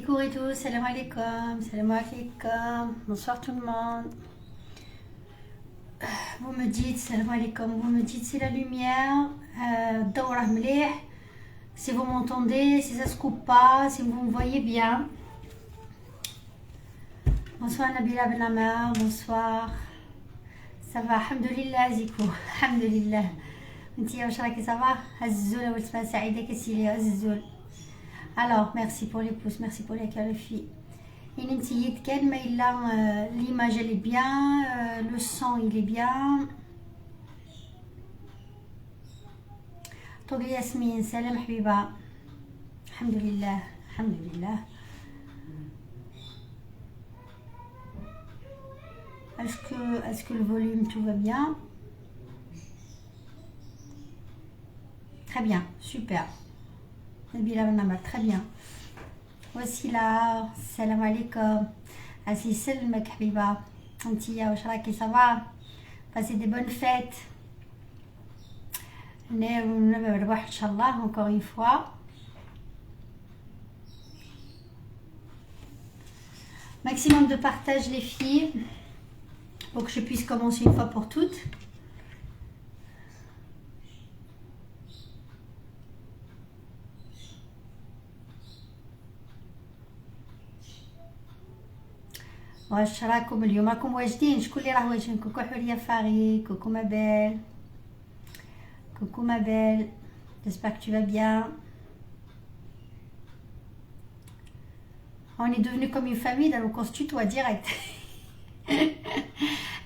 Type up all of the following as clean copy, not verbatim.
coucou et tout, salam alaikum, salam alaikum, bonsoir tout le monde. Vous me dites, salam alaikum, vous me dites si la lumière, Dawrah mlih, si vous m'entendez, si ça se coupe pas, si vous me voyez bien. Bonsoir Nabila Ben Amar, bonsoir. Ça va, alhamdoulilah Zikou, alhamdoulilah. Inti واش راكي ça va? Azzoul ou Sma Saïda Kassili, Azzoul. Alors, merci pour les pouces, merci pour les qualifiés. L'image elle est bien, le son il est bien. Togli Yasmine, salam Habiba. Alhamdulillah, alhamdulillah. Est-ce que le volume tout va bien? Très bien, super. Très bien. Voici là, salam alaikum. Assis selmek habiba. Antia, washraki, ça va? Passez des bonnes fêtes. Inch'Allah, encore une fois. Maximum de partage les filles. Pour que je puisse commencer une fois pour toutes. واش راكم اليوم راكم واجدين؟ شكون اللي راه واجدين؟ كوكو حوريه فاري، كوكو مابيل، كوكو مابيل، j'espère que tu vas bien. On est devenu comme une famille, donc on se tutoie direct.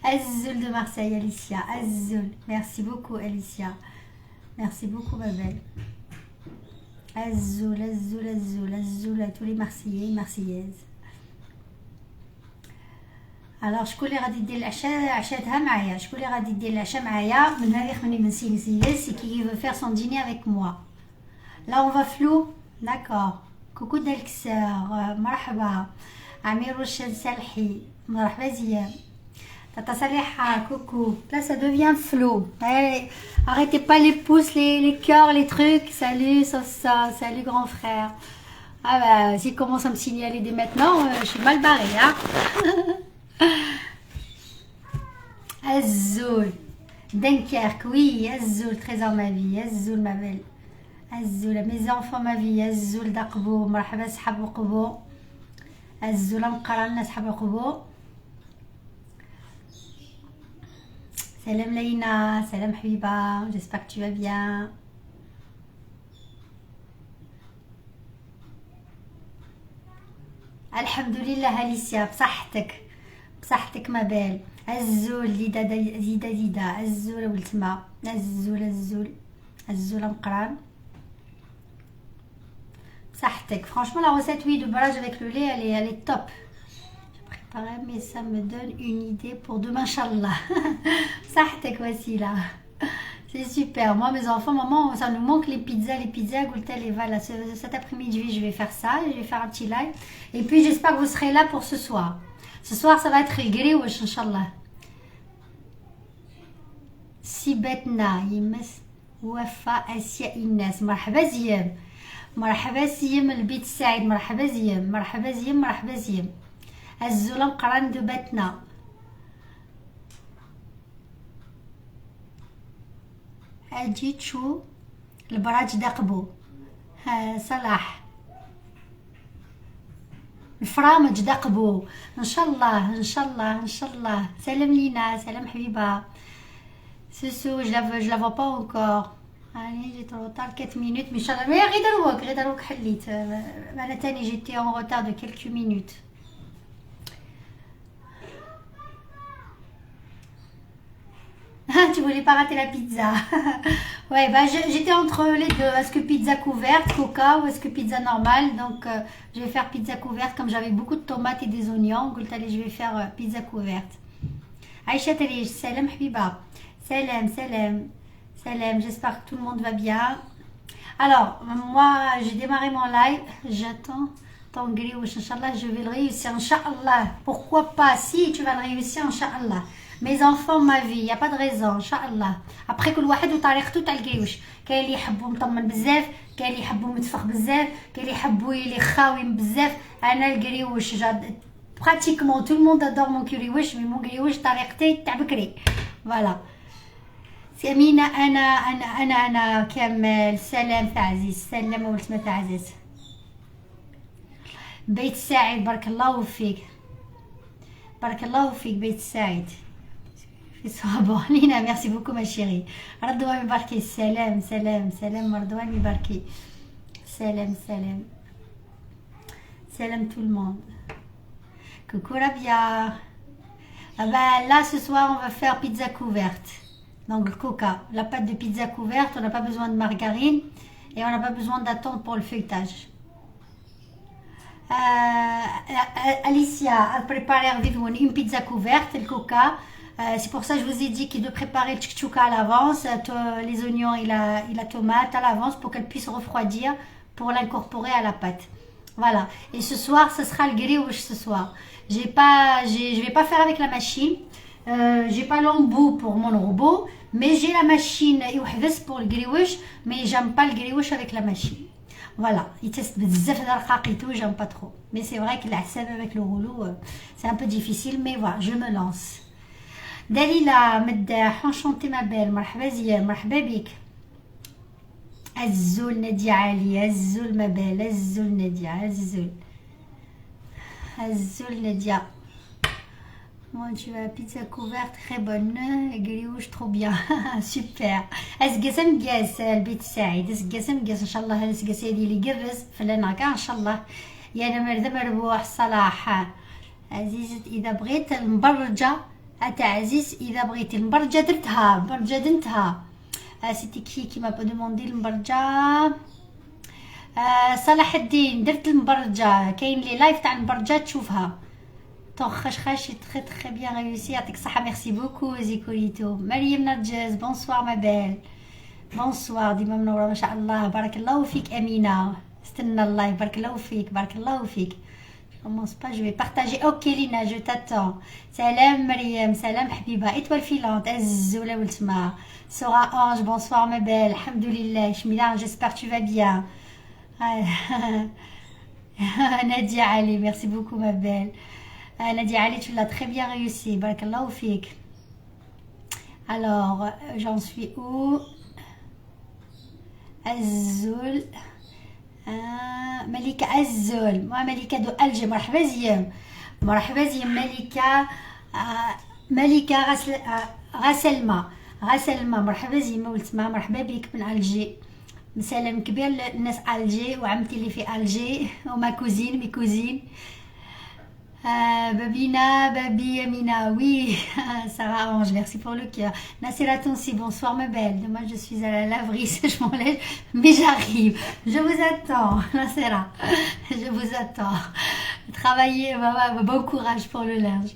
Azzoul de Marseille, Alicia, Azzoul, merci beaucoup Alicia, merci beaucoup ma belle. Azzoul, Azzoul, Azzoul, Azzoul à tous les Marseillais et Marseillaises. Alors شكون اللي غادي دير العشاء عشاتها معايا؟ شكون اللي غادي دير العشاء معايا من هذه خمني من سي qui veut faire son dîner avec moi. Là on va flou, d'accord. كوكو دالكسار، مرحبا. عمير روشن سلحي، مرحبا زيان. Tata Saleha, coucou. Là ça devient flou. Allez, arrêtez pas les pouces, les cœurs, les trucs. Salut ça, salut grand frère. Ah bah s'il commence à me signaler dès maintenant, je suis mal barrée hein. Azzoul, Dunkerque, oui, Azzoul, trésor ma vie, Azzoul ma belle, Azzoul, mes enfants ma vie, Azzoul d'Aqbo, marhaba sahab Aqbo, Azzoul Amqaran sahab Aqbo. Salam Leïna, salam Habiba, j'espère que tu vas bien. Alhamdulillah Alicia, بصحتك بصحتك ما بال. الزول زيدا الزول ولتما الزول مقران بصحتك. Franchement la recette oui de barrage avec le lait elle est top. J'ai préparé mais ça me donne une idée pour demain inchallah. بصحتك voici là. C'est super. Moi mes enfants maman ça nous manque les pizzas قلت لي voilà cet après-midi je vais faire ça, je vais faire un petit live et puis j'espère que vous serez là pour ce soir. Ce soir ça va être القريوش inchallah. سيبتنا يمس وفاء اسياء الناس مرحبا زيام مرحبا زيام البيت السعيد مرحبا زيام مرحبا زيام مرحبا زيام الزلم قران دبتنا اجي تشو البراج دقبو ها صلاح الفرامج دقبو ان شاء الله ان شاء الله ان شاء الله. سلام لينا سلام حبيبه. سوسو je la vois pas encore. Allez, j'étais en retard 4 minutes mais inchallah mais غير دروك حليت انا تاني j'étais en retard de quelques minutes. Tu voulais pas rater la pizza. Ouais bah j'étais entre les deux. Est-ce que pizza couverte coca ou est-ce que pizza normale? Donc je vais faire pizza couverte comme j'avais beaucoup de tomates et des oignons. قلت allez je vais faire pizza couverte. Aïcha Talish, salam habiba. Salam, j'espère que tout le monde va bien. Alors, moi, j'ai démarré mon live, j'attends ton grioche, Inch'Allah, je vais le réussir, Inch'Allah. Pourquoi pas? Si tu vas le réussir, Inch'Allah. Mes enfants, ma vie, il n'y a pas de raison, Inch'Allah. Après, كل واحد وطريقته تاع الجريوش. كاين اللي يحبوا مطمن بزاف، كاين اللي يحبوا متفخ بزاف، كاين اللي يحبوا يلي خاويين بزاف. انا الكريوش براتيكمون تو الموند ادور مون كريوش، مي مون كريوش طريقتي تاع بكري. فوالا أمينة. أنا كمال. سلام تاع عزيز، سلام ولتما تاع عزيز. بيت سعيد، بارك الله فيك، بارك الله فيك بيت سعيد. في صحابه علينا. ميرسي بوكو ما شيري. رضوان مباركي. سلام سلام سلام رضوان مباركي. سلام سلام سلام tout le monde. Coucou Rabia. Ah bah là ce soir on va faire pizza couverte. Donc le coca, la pâte de pizza couverte, on n'a pas besoin de margarine et on n'a pas besoin d'attendre pour le feuilletage. Alicia a préparé une pizza couverte, le coca. C'est pour ça que je vous ai dit qu'il doit préparer le tchouka à l'avance, les oignons et la tomate à l'avance pour qu'elle puisse refroidir pour l'incorporer à la pâte. Voilà. Et ce soir, ce sera le grioche ce soir. Je vais pas faire avec la machine. J'ai pas l'embout pour mon robot, mais j'ai la machine pour le grioche, mais j'aime pas le grioche avec la machine. Voilà, il teste bzaf d'arqaq et tout, j'aime pas trop. Mais c'est vrai que la sève avec le rouleau, c'est un peu difficile, mais voilà, je me lance. Dalila Meddah, enchantée ma belle, marhaba Zia, marhaba bik. Azzoul Nadia Ali, Azzoul ma belle, Azzoul Nadia, Azzoul. Azzoul Nadia. Moi, tu as pizza couverte très bonne, grioche trop bien. Super. اسقسم قاس البيت سعيد، اسقسم قاس ان شاء الله. الاسقاس هذه اللي قرز فلنا كاع ان شاء الله. يا نمرذ مربوح صلاح عزيزة. اذا بغيت المبرجة تاع عزيز، اذا بغيتي المبرجة درتها، المبرجة درتها. سيتي كي ما دوموندي المبرجة. صلاح الدين درت المبرجة، كاين لي لايف تاع المبرجة تشوفها. خشخاش très très bien réussi. يعطيك الصحة. ميرسي بوكو زيكوليتو. مريم نرجس بونسوار ما بال. بونسوار ديما منورة ما شاء الله. بارك الله فيك أمينة. استنى الله. بارك الله فيك، بارك الله فيك. commence pas, je vais partager. Ok Lina, je t'attends. Salam Mariam, salam Habiba. Étoile filante, Azzoula Oultma. Sora Ange, bonsoir ma belle. Alhamdoulilah, Shmila, j'espère que tu vas bien. Nadia Ali, merci beaucoup ma belle. Nadia Ali, tu l'as très bien réussi. Barakallahu fik. Alors, j'en suis où? Azzoul. ملكة الزول. ملكة دو ألجي. مرحبا زيام، مرحبا زيام ملكة. ملكة غسلمة، غسلمة. مرحبا زيام ولتما، مرحبا بك من ألجي. مسلم كبير للناس ألجي وعمتي اللي في ألجي وما كوزين مي كوزين. Babina, Babi, Amina, oui, ça arrange, merci pour le cœur. Nassira Tonsi, bonsoir ma belle. Demain je suis à la laverie, je m'enlève, mais j'arrive. Je vous attends, Nassira, je vous attends. Travaillez, bon courage pour le linge.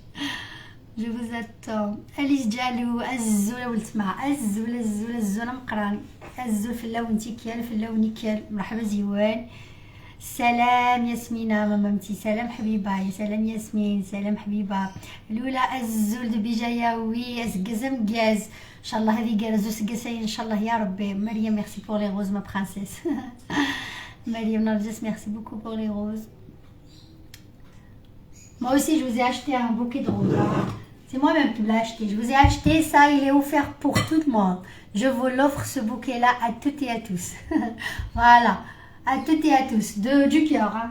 Je vous attends. Alice Jalou, Azzoula Oultma, Azzoula, Azzoula, Azzoula Mqrani, Azzoul في اللون تيكال في اللون نيكال. مرحبا زيوان. سلام ياسمينة مامتي. سلام حبيبة. سلام ياسمين. سلام حبيبة. لولا الزول دو بجايا وي اسقزم قاز ان شاء الله. هذه قازو سقساي ان شاء الله يا ربي. مريم ميرسي بور لي روز ما برانسيس. مريم نرجس ميرسي بوكو بور لي روز. Moi aussi je vous ai acheté un bouquet de roses. C'est moi-même qui l'ai acheté. Je vous ai acheté ça, il est offert pour tout le monde. Je vous l'offre ce bouquet là à toutes et à tous. Voilà. À toutes et à tous, du cœur. Hein.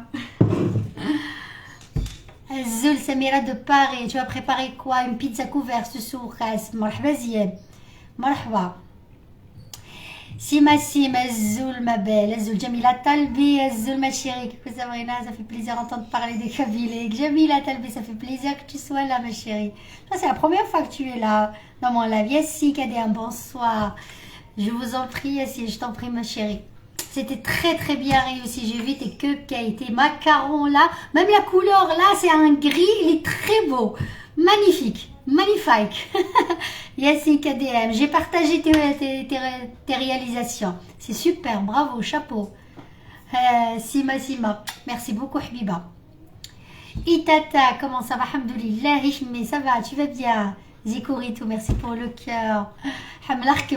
Zul Samira de Paris, tu vas préparer quoi? Une pizza couverte ce soir. Marhaba Ziyad. Marhaba. Sima Sima, Zul ma belle, Zul Jamila Talbi, Zul ma chérie. Coucou Sabrina, ça fait plaisir d'entendre parler des Kabyles. Jamila Talbi, ça fait plaisir que tu sois là ma chérie. C'est la première fois que tu es là dans mon live. Yassi Kadé, bonsoir. Je vous en prie Yassi, je t'en prie ma chérie. C'était très très bien réussi. J'ai vu tes cupcakes, tes macarons là. Même la couleur là, c'est un gris. Il est très beau. Magnifique. Magnifique. Yassine KDM. J'ai partagé tes réalisations. C'est super. Bravo. Chapeau. Sima Sima. Merci beaucoup Habiba. Itata. Comment ça va? Alhamdoulilah. Mais ça va. Tu vas bien? Zikorito. Merci pour le cœur. Hamlark.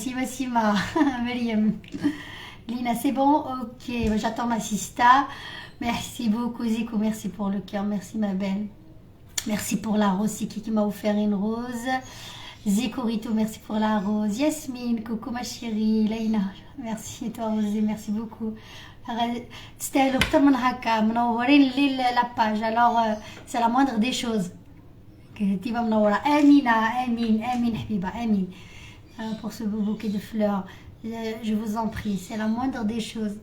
Sima Sima. Mariam. Lina, c'est bon? Ok, j'attends ma sista. Merci beaucoup, Zico. Merci pour le cœur. Merci, ma belle. Merci pour la rose. C'est qui m'a offert une rose? Zico Rito, merci pour la rose. Yasmine, coucou ma chérie. Laïna, merci. Et toi, Rosé, merci beaucoup. تستاهلوا اكتر من هكا منورين الليل لاباج الوغ سي لا موindre دي شوز كتيبه منوره امينه امين حبيبه امين pour ce beau bouquet de fleurs je vous en prie c'est la moindre des choses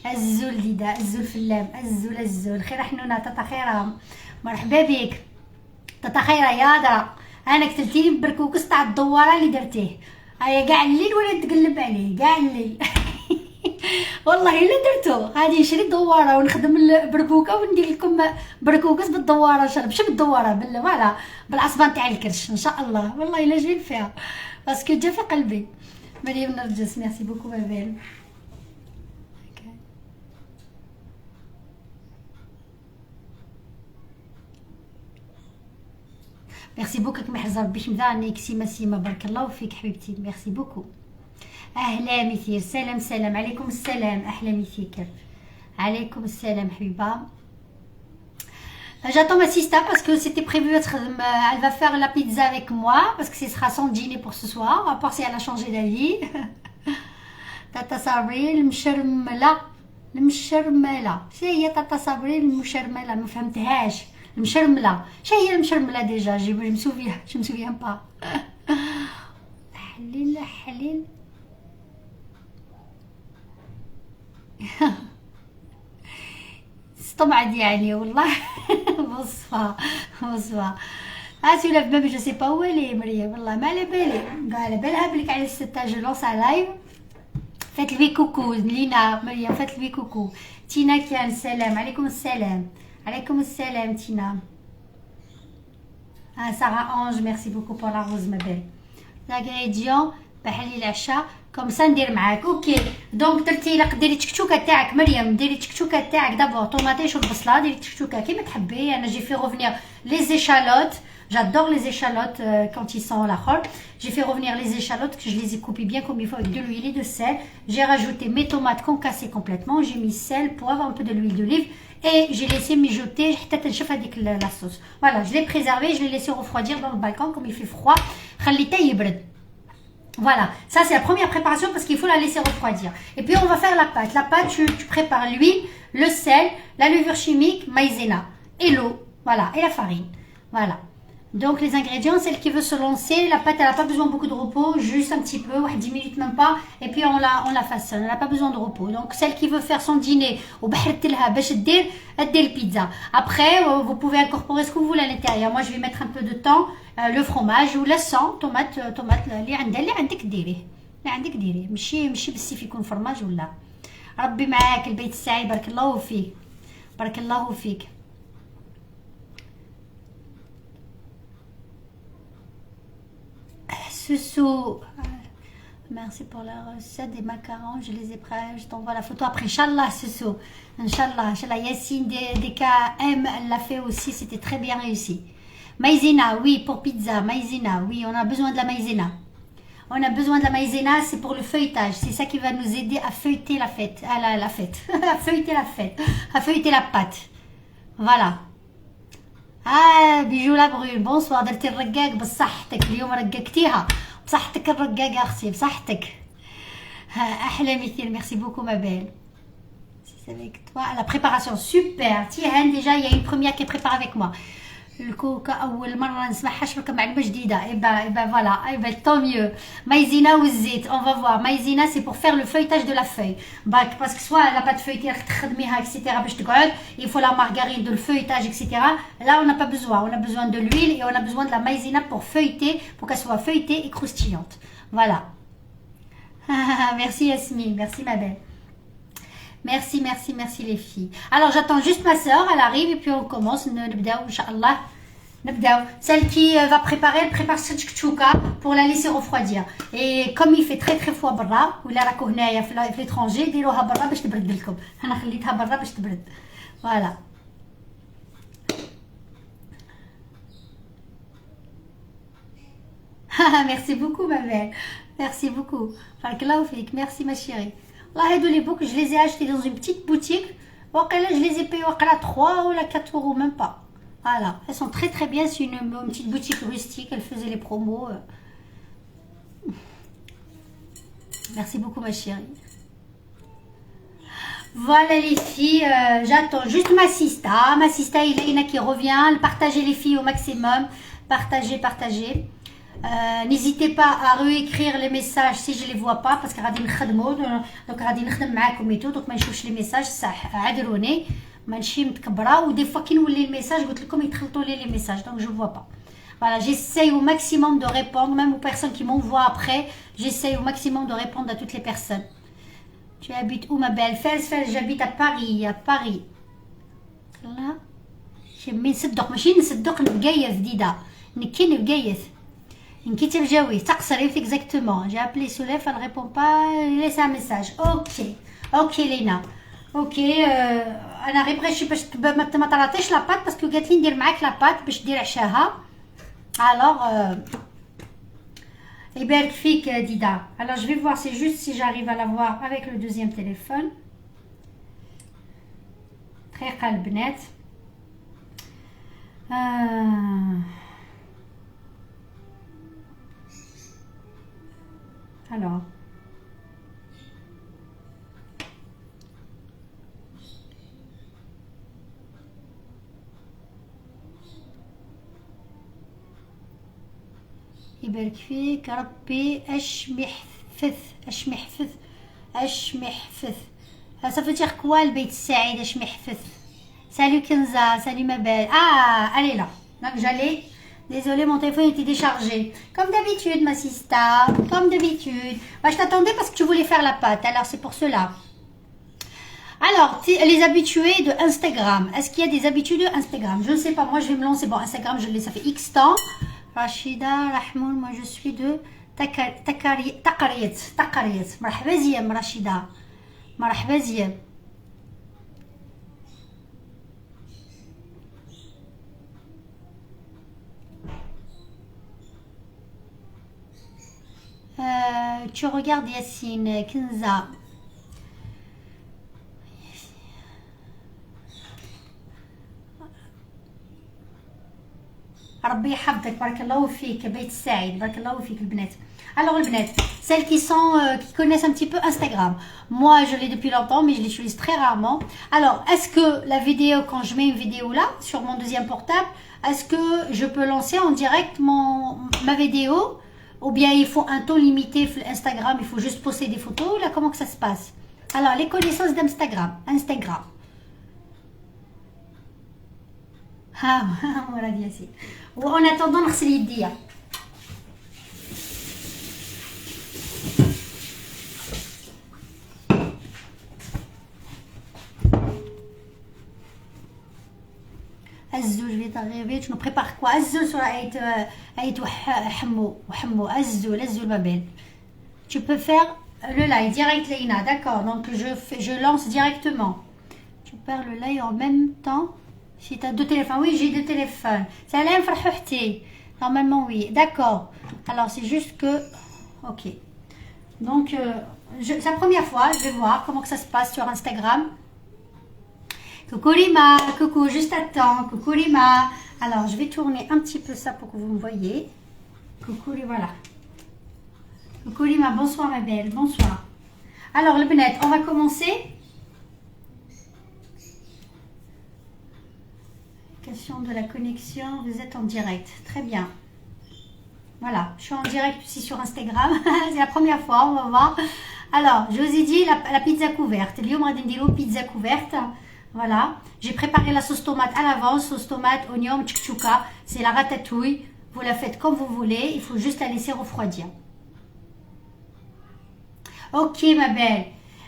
الزول ديدا الزول فلام الزول خير حنونه تاتا خيره مرحبا بك تاتا خيره يا درا انا كتبتيلي ببركوكس تاع الدواره اللي درتيه هيا كاع الليل ولا تقلب عليه كاع الليل والله الا درتو غادي نشري دواره ونخدم البركوكه وندير لكم بركوكس بالدواره ماشي بالدواره فوالا بالعصبان تاع الكرش ان شاء الله والله الا جايين فيها باسكو جا في قلبي مريم نرجس ميرسي بوكو بابيل ميرسي بوكو كما حزر بيش مذانيك سيما بارك الله فيك حبيبتي ميرسي بوكو اهلا مثير سلام عليكم السلام احلى مثير عليكم السلام حبيبه j'attends ma sista parce que c'était prévu elle va faire la pizza avec moi parce que ce sera son dîner pour ce soir à part si elle a changé d'avis تاتا صابرين المشرمله شنو هي تاتا صابرين المشرمله ما فهمتهاش المشرمله شنو هي المشرمله ديجا جي مسوفيان با حليل استمعت يعني والله بصفة سولف بابي جو سي با هو لي مريم والله ما على بالي على بالها بليك على الستة جو لونس لايف فات لي كوكو لينا مريم فات لي كوكو تينا كان السلام عليكم السلام تينا سارة انج ميرسي بوكو بور لا روز ما بيل لاغريديون بحالي العشاء كوم سا ندير معاك اوكي دونك درتي لا ديري تكتوكه تاعك مريم ديري تكتوكه تاعك دابور طوماطيش والبصله ديري تكتوكه كيما تحبي انا جي في revenir les échalotes j'adore les échalotes quand ils sont l'akhor j'ai fait revenir les échalotes que je les ai coupées bien comme il faut avec de l'huile et de sel j'ai rajouté mes tomates concassées complètement j'ai mis sel poivre un peu de l'huile d'olive et j'ai laissé mijoter حتى تنشف هذيك la sauce voilà je l'ai préservé je l'ai laissé refroidir dans le balcon comme il fait froid خليته يبرد. Voilà, ça c'est la première préparation parce qu'il faut la laisser refroidir. Et puis on va faire la pâte. La pâte, tu prépares l'huile, le sel, la levure chimique, maïzena et l'eau. Voilà, et la farine. Voilà. Donc les ingrédients, celle qui veut se lancer, la pâte elle n'a pas besoin de beaucoup de repos, juste un petit peu, 10 minutes même pas, et puis on la façonne, elle n'a pas besoin de repos. Donc celle qui veut faire son dîner, ou le pizza. Après, vous pouvez incorporer ce que vous voulez à l'intérieur. Moi je vais mettre un peu de temps, le fromage ou le sang, tomate اللي عندك ديريه اللي عندك ديريه ماشي بالسيف يكون فرماج ولا ربي معاك البيت السعيد بارك الله فيك Soussou, merci pour la recette des macarons, je les ai prêts, je t'envoie la photo après, Inch'Allah Soussou, Inch'Allah, Yacine DKM, elle l'a fait aussi, c'était très bien réussi. Maïzena, oui, pour pizza, maïzena, oui, on a besoin de la maïzena. On a besoin de la maïzena, c'est pour le feuilletage, c'est ça qui va nous aider à feuilleter la fête, à feuilleter la pâte, voilà. بيجو لابغي بونسوار درتي الرقاق بصحتك اليوم رققتيها بصحتك الرقاق اختي بصحتك احلى مثيل ميرسي بوكو ما بيل c'est avec toi la préparation super Tihan déjà il y a une première qui est préparée avec moi الكوكا اول مره نسمعها شبكه معلومه جديده ايبا فوالا ايبا طون ميو مايزينا والزيت اون فا فوار مايزينا سي بور فير لو فeuilletage de la feuille parce que soit la pâte feuilletée راك تخدميها etc باش تقعد il faut la margarine de le feuilletage etc là on n'a pas besoin on a besoin de l'huile et on a besoin de la maïzena pour feuilleter pour qu'elle soit feuilletée et croustillante voilà merci Yasmine merci ma belle merci les filles. Alors j'attends juste ma soeur, elle arrive et puis on commence. Inch'Allah. Celle qui va préparer, elle prépare cette chouka pour la laisser refroidir. Et comme il fait très froid برا ولا راكو هنايا في l'étranger ديروها برا باش تبرد لكم. انا خليتها برا باش تبرد. Voilà. Merci beaucoup ma belle. Merci beaucoup. Barakallahu fik. Merci ma chérie. Là, les boucles, je les ai achetés dans une petite boutique. Bon, là, je les ai payés à 3 ou à 4 euros, même pas. Voilà, elles sont très très bien. C'est une petite boutique rustique. Elle faisait les promos. Merci beaucoup, ma chérie. Voilà les filles, j'attends juste ma sista. Ma sista Elena qui revient. Partagez les filles au maximum. Partagez, partagez. N'hésitez pas à réécrire les messages si je les vois pas parce que غادي نخدموا donc غادي نخدم معاكم et tout donc ما نشوفش les messages صح عذروني ماشي متكبره ودي فوا كي نولي الميساج قلت لكم يتخلطوا لي les messages donc je vois pas. Voilà, j'essaye au maximum de répondre même aux personnes qui m'envoient après, j'essaye au maximum de répondre à toutes les personnes. Tu habites où ma belle? Fès, j'habite à Paris, à Paris. Là, j'ai نصدق ماشي نصدق نبقايف ديدا نكي نبقايف نكيتي بجاوي تقصري exactement. J'ai appelé Soulef, elle répond pas, laisse un message. Ok Léna. Ok انا غير بغيت شي باش ما تعطيش لاباط باسكو قالت لي ندير معاك لاباط باش دير عشاها. Alors يبارك فيك ديدا. Alors je vais voir c'est juste si j'arrive à la voir avec le deuxième téléphone. دقيقة البنات. Alors يبارك فيك ربي اش محفث ça veut dire quoi البيت السعيد اش محفث. Salut Kenza, salut ma belle. Ah, elle est là. Donc j'allais. Désolée, mon téléphone était déchargé. Comme d'habitude, ma sista. Comme d'habitude. Bah, je t'attendais parce que tu voulais faire la pâte. Alors, c'est pour cela. Alors, les habitués de Instagram. Est-ce qu'il y a des habitués de Instagram? Je ne sais pas. Moi, je vais me lancer. Bon, Instagram, je l'ai, ça fait X temps. Rachida, Rahmoul, moi, je suis de Taqariyat. Marhaba ziyam, Rachida. Marhaba ziyam. Tu regardes Yassine, Kenza. ربي يحفظك بارك الله فيك بيت السعيد بارك الله فيك البنات. Alors les bnets, celles qui connaissent un petit peu Instagram. Moi je l'ai depuis longtemps mais je l'utilise très rarement. Alors est-ce que la vidéo, quand je mets une vidéo là sur mon deuxième portable, est-ce que je peux lancer en direct ma vidéo ou bien il faut un temps limité sur Instagram, il faut juste poster des photos là, comment que ça se passe? Alors les connaissances d'Instagram. Ah voilà Yassine. En attendant نغسل يديا. الزوج في تغيير شنو بريبار كوا الزول sur عيط وحمو الزول ما بين. Tu peux faire le live direct Leïna, d'accord. Donc je lance directement. Tu perds le live en même temps. Si tu as deux téléphones, oui, j'ai deux téléphones. Salam farhouhti. Normalement, oui. D'accord. Alors, c'est juste que... Ok. Donc, c'est la première fois. Je vais voir comment que ça se passe sur Instagram. Coucou Lima. Coucou, juste à temps. Coucou Lima. Alors, je vais tourner un petit peu ça pour que vous me voyez. Coucou, voilà. Coucou Lima. Bonsoir, ma belle. Bonsoir. Alors, le Benet, on va commencer. Question de la connexion, vous êtes en direct, très bien. Voilà, je suis en direct aussi sur Instagram. C'est la première fois, on va voir. Alors, je vous ai dit la pizza couverte. Pizza couverte. Voilà, j'ai préparé la sauce tomate à l'avance, sauce tomate, oignon, tchouka. C'est la ratatouille. Vous la faites comme vous voulez, il faut juste la laisser refroidir. Ok ma belle.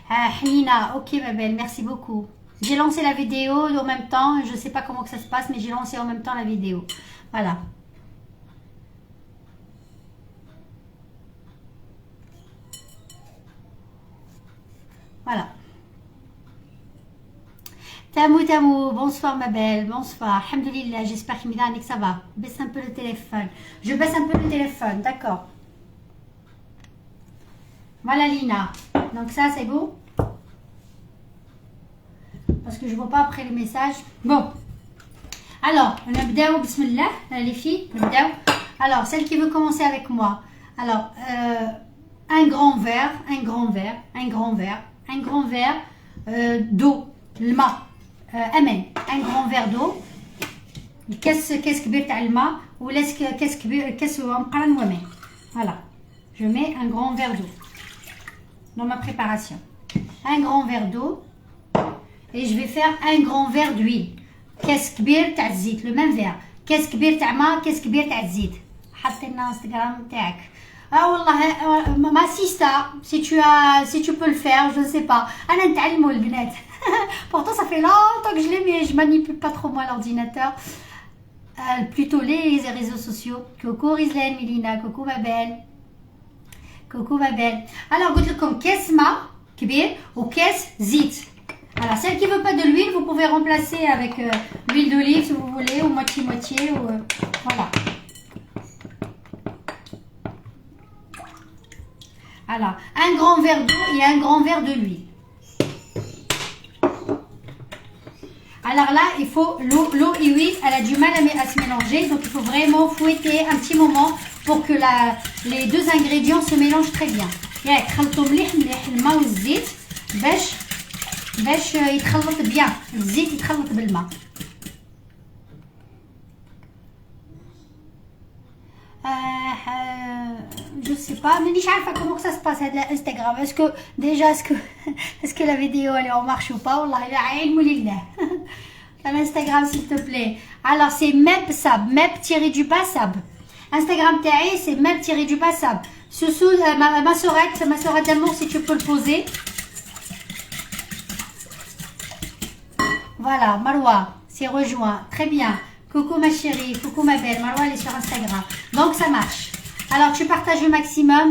Hanina, ok ma belle, merci beaucoup. J'ai lancé la vidéo en même temps, je ne sais pas comment que ça se passe, mais j'ai lancé en même temps la vidéo. Voilà. Voilà. Tamou, bonsoir ma belle, bonsoir. Alhamdoulilah, j'espère que ça va. Baisse un peu le téléphone. Je baisse un peu le téléphone, d'accord. Voilà Lina. Donc ça c'est beau. parce que je vois pas après les messages. Bon. Alors, on a bdao, bismillah, les filles, bdao. Alors, celle qui veut commencer avec moi. Alors, un grand verre d'eau. الماء. أمان. Un grand verre d'eau. كاس كبير تاع الماء ولا كاس كبير كاس مقرن وماء. Voilà. Je mets un grand verre d'eau dans ma préparation. Un grand verre d'eau et je vais faire un grand verre d'huile. كاس كبير تاع الزيت, le même verre. كاس كبير تاع ماء, كاس كبير تاع الزيت. حطينا انستغرام تاعك. Ah والله ما سيستا si tu peux le faire, je ne sais pas. انا نتعلموا البنات. Pourtant ça fait longtemps que je l'ai mais je manipule pas trop moi l'ordinateur. Plutôt les réseaux sociaux. Coucou Rizlaine, Milina, coucou ma belle. Coucou ma belle. Alors قلت لكم كاس ماء كبير وكاس زيت. Alors celle qui veut pas de l'huile, vous pouvez remplacer avec l'huile d'olive si vous voulez ou moitié ou voilà. Alors, un grand verre d'eau et un grand verre de l'huile. Alors là, il faut l'eau et l'huile, elle a du mal à se mélanger. Donc il faut vraiment fouetter un petit moment pour que les deux ingrédients se mélangent très bien. ياك خلطوا مليح الماء والزيت باش يتخلط bien. الزيت يتخلط بالماء. Je sais pas, mais je sais pas comment ça se passe avec Instagram. Est-ce que la vidéo elle en marche ou pas? Wallah, Instagram s'il te plaît. Alors c'est mep-sab, mep-du-bas sab. Instagram taï c'est mep-du-bas sab. Sous ma sourate d'amour si tu peux le poser. Voilà, Marwa, c'est rejoint. Très bien. Coucou ma chérie, coucou ma belle. Marwa elle est sur Instagram. Donc ça marche. Alors tu partages au maximum.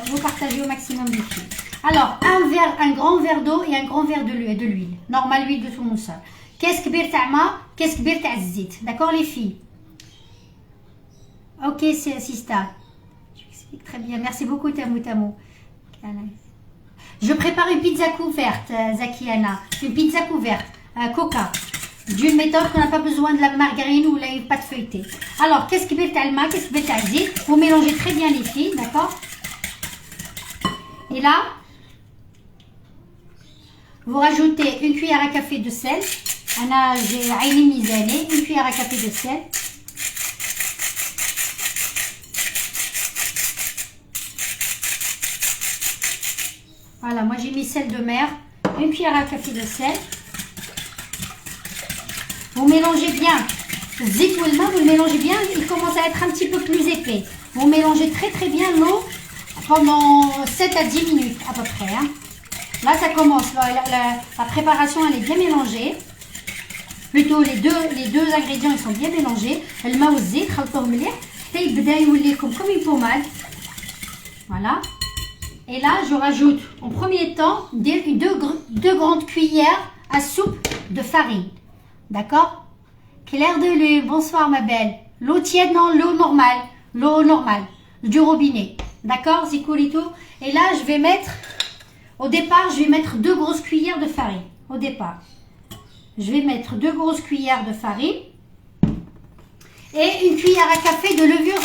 Vous partagez au maximum les filles. Alors un grand verre d'eau et un grand verre de l'huile. Normal huile de tournesol. Qu'est-ce que bir ta'ma, qu'est-ce que bir ta'zit. D'accord les filles? Ok c'est Sista. Je très bien. Merci beaucoup Tamou. Je prépare une pizza couverte, Zakiana. Une pizza couverte, coca. D'une méthode qu'on n'a pas besoin de la margarine ou la pâte feuilletée. Alors, qu'est-ce que c'est alma, qu'est-ce que c'est zit? Vous mélangez très bien les filles, d'accord? Et là, vous rajoutez une cuillère à café de sel. J'ai une cuillère à café de sel. Voilà, moi j'ai mis sel de mer, une cuillère à café de sel. Vous mélangez bien. Zit ou le main, vous le mélangez bien, il commence à être un petit peu plus épais. Vous mélangez très bien l'eau pendant 7 à 10 minutes à peu près. Hein. Là ça commence, la préparation elle est bien mélangée. Plutôt les deux ingrédients ils sont bien mélangés. Le main ou zit, خلطوه مليح حتى يبدا يولي لكم comme une pommade. Voilà. Et là, je rajoute en premier temps deux grandes cuillères à soupe de farine. D'accord? Claire de lune, bonsoir ma belle. L'eau tiède, non, l'eau normale, du robinet. D'accord, Zikulito? Et là, je vais mettre, au départ, je vais mettre 2 grosses cuillères de farine. Au départ. Je vais mettre 2 grosses cuillères de farine. Et une cuillère à café de levure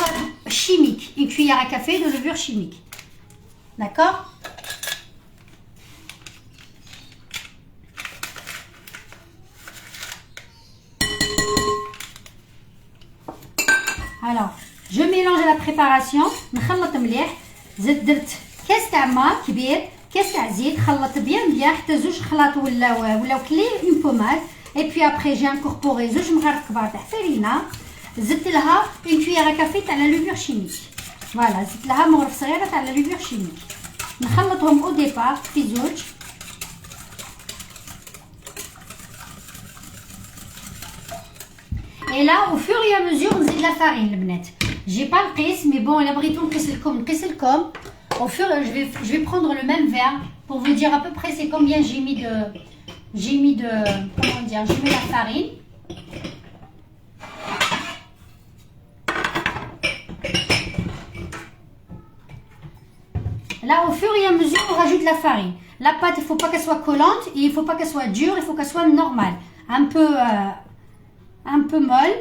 chimique. Une cuillère à café de levure chimique. D'accord? Alors, je mélange la préparation. نخلط مليح. درت كاس تاع ماء كبير, كاس تاع زيت, خلط bien حتى زوج خلاط ولاو كلي une pommade. Et puis après j'ai incorporé زوج مغارف كبار تاع فرينه. زدت لها une cuillère à café تاع la levure chimique. Voilà, زدت لها مغرف صغيره تاع la levure chimique. نخلطهم au départ في زوج. Et là, au fur et à mesure, on dit la farine, le bnet. J'ai pas le qis, mais bon, la briton qis le com. Au fur et à mesure, je vais prendre le même verre pour vous dire à peu près c'est combien j'ai mis de, comment dire, j'ai mis la farine. Là, au fur et à mesure, on rajoute la farine. La pâte, il ne faut pas qu'elle soit collante et il ne faut pas qu'elle soit dure, il faut qu'elle soit normale. Un peu molle.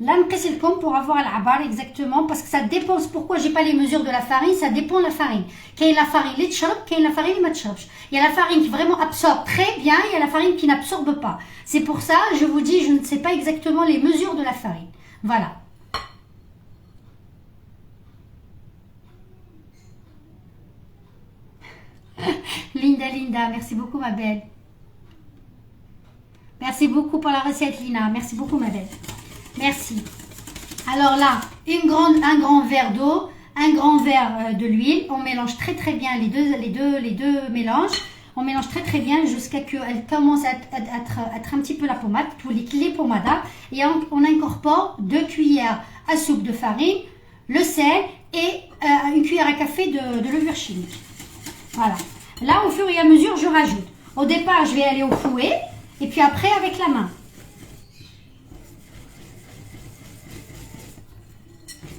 Là, je vais pour avoir l'abar exactement parce que ça dépend. Pourquoi j'ai pas les mesures de la farine? Ça dépend de la farine. Qu'il y a la farine qui tchop, qu'il y a la farine qui ne tchop. Il y a la farine qui vraiment absorbe très bien, il y a la farine qui n'absorbe pas. C'est pour ça, je vous dis, je ne sais pas exactement les mesures de la farine. Voilà. Linda, merci beaucoup ma belle. Merci beaucoup pour la recette Lina, merci beaucoup ma belle. Merci. Alors là, un grand verre d'eau, un grand verre de l'huile. On mélange très bien les deux mélanges. On mélange très bien jusqu'à ce qu'elle commence à être un petit peu la pommade, tous les pommadas. Et on incorpore 2 cuillères à soupe de farine, le sel et une cuillère à café de levure chimique. Voilà. Là, au fur et à mesure, je rajoute. Au départ, je vais aller au fouet et puis après avec la main.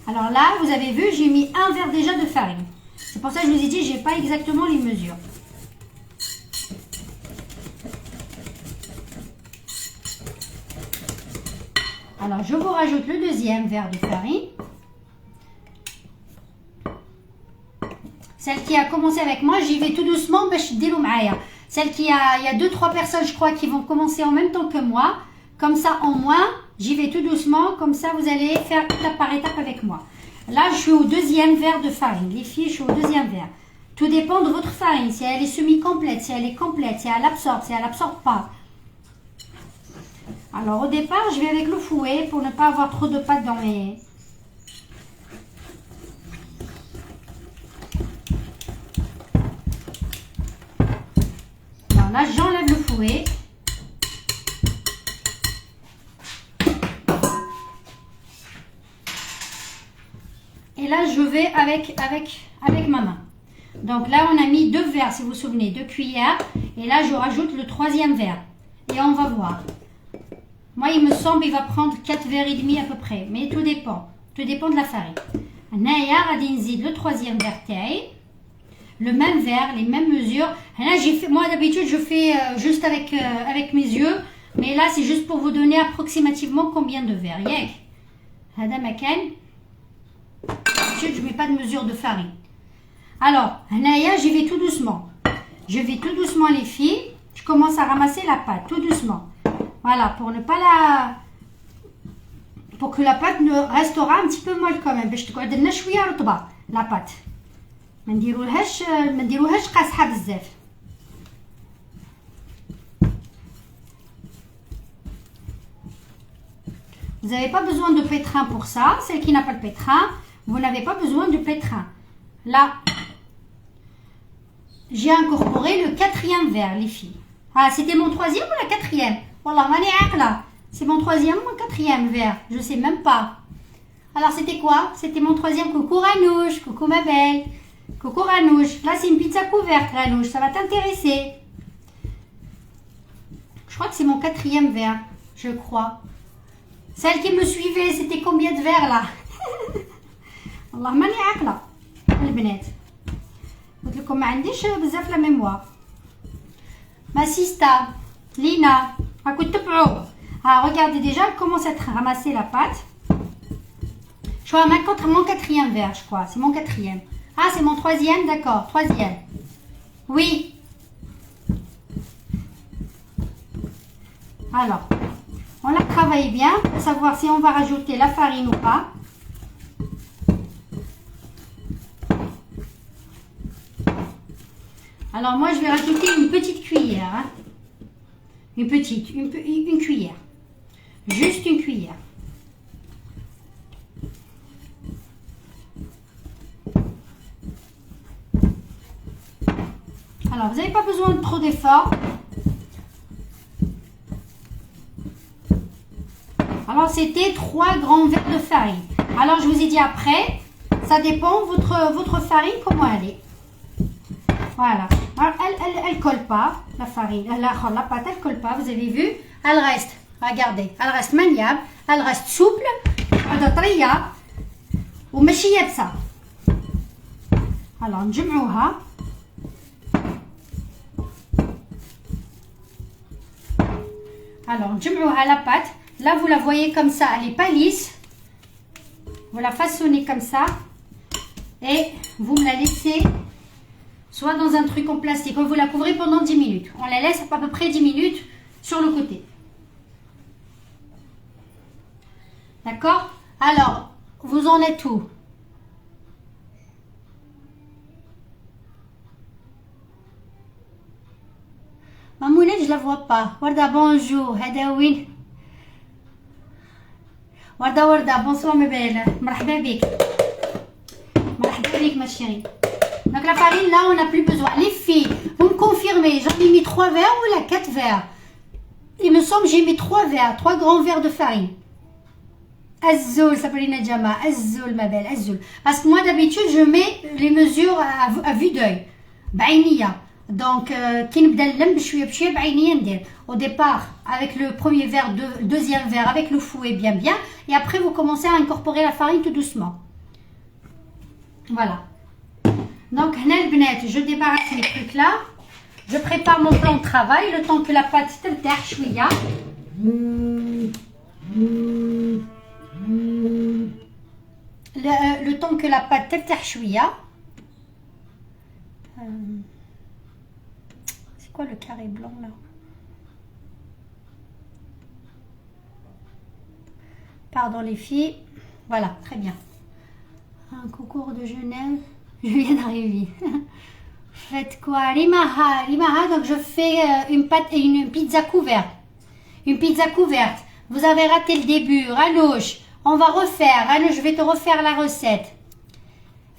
Alors là, vous avez vu, j'ai mis un verre déjà de farine. C'est pour ça que je vous ai dit, je n'ai pas exactement les mesures. Alors, je vous rajoute le deuxième verre de farine. Celle qui a commencé avec moi, j'y vais tout doucement. Celle il y a 2-3 personnes, je crois, qui vont commencer en même temps que moi. Comme ça, en moins, j'y vais tout doucement. Comme ça, vous allez faire étape par étape avec moi. Là, je suis au deuxième verre de farine. Les filles, je suis au deuxième verre. Tout dépend de votre farine. Si elle est semi-complète, si elle est complète, si elle absorbe pas. Alors, au départ, je vais avec le fouet pour ne pas avoir trop de pâte dans mes... Alors là, j'enlève le fouet. Et là, je vais avec ma main. Donc là, on a mis 2 verres, si vous vous souvenez, 2 cuillères. Et là, je rajoute le 3e verre. Et on va voir. Moi, il me semble qu'il va prendre 4 verres et demi à peu près. Mais tout dépend. Tout dépend de la farine. Le 3e verre. Le même verre, les mêmes mesures. Là, moi, d'habitude, je fais juste avec mes yeux. Mais là, c'est juste pour vous donner approximativement combien de verres. D'habitude, je ne mets pas de mesure de farine. Alors, j'y vais tout doucement. Je vais tout doucement, les filles. Je commence à ramasser la pâte, tout doucement. Voilà, pour ne pas pour que la pâte ne restera un petit peu molle quand même. La pâte. ما نديروهاش قاصحه بزاف. Vous n'avez pas besoin de pétrin pour ça. Celle qui n'a pas le pétrin, vous n'avez pas besoin de pétrin. Là, j'ai incorporé le 4e verre, les filles. Ah, c'était mon 3e ou la 4e? Wallah, mani aqla. C'est mon 3e ou mon 4e verre? Je sais même pas. Alors, c'était quoi? C'était mon 3e. Coucou Ranouche, coucou ma belle. Coucou Ranouche. Là, c'est une pizza couverte, Ranouche. Ça va t'intéresser. Je crois que c'est mon 4e verre. Je crois. Celle qui me suivait, c'était combien de verres là? Allah mani aqla. البنات. قلت لكم ما عنديش بزاف la mémoire. Ma sista, Lina, راكم تتبعوا. Ah, regardez déjà, elle commence à ramasser la pâte. Je crois mon 4e verre, je crois. C'est mon 4e. Ah, c'est mon 3e, d'accord. 3e. Oui. Alors, on la travaille bien pour savoir si on va rajouter la farine ou pas. Alors, moi, je vais rajouter une petite cuillère. Hein. Une cuillère. Juste une cuillère. Alors, vous n'avez pas besoin de trop d'efforts. Alors, c'était 3 grands verres de farine. Alors, je vous ai dit après, ça dépend votre farine, comment elle est. Voilà. Alors, elle colle pas, la farine. La pâte, elle colle pas, vous avez vu. Elle reste, regardez, elle reste maniable, elle reste souple. alors نجمعوها. Alors نجمعوها la pâte. Là vous la voyez comme ça, elle est pas lisse. Vous la façonnez comme ça et vous me la laissez soit dans un truc en plastique, vous la couvrez pendant 10 minutes. On la laisse à peu près 10 minutes sur le côté. D'accord? Alors, vous en êtes où? Mamouna, je la vois pas. Warda, bonjour. Hada win. Warda, bonsoir mes belles. Marhaba bik. Marhaba bik ma chérie. Donc la farine, là, on n'a plus besoin. Les filles, vous me confirmez, j'en ai mis 3 verres ou là 4 verres? Il me semble que j'ai mis 3 verres, 3 grands verres de farine. Azul, Sabrina Jama, Azul ma belle, Azul. Parce que moi d'habitude, je mets les mesures à vue d'œil. Baïniya. Donc, au départ, avec le premier verre, deuxième verre, avec le fouet bien. Et après, vous commencez à incorporer la farine tout doucement. Voilà. Donc, je débarrasse mes trucs là. Je prépare mon plan de travail le temps que la pâte ترتاح شوية. Le temps que la pâte ترتاح شوية. C'est quoi le carré blanc là? Pardon les filles. Voilà, très bien. Un concours de Genève. Je viens d'arriver. Faites quoi? Rimaha, donc je fais une pâte et une pizza couverte. Une pizza couverte. Vous avez raté le début. Ranouche, on va refaire. Ranouche, je vais te refaire la recette.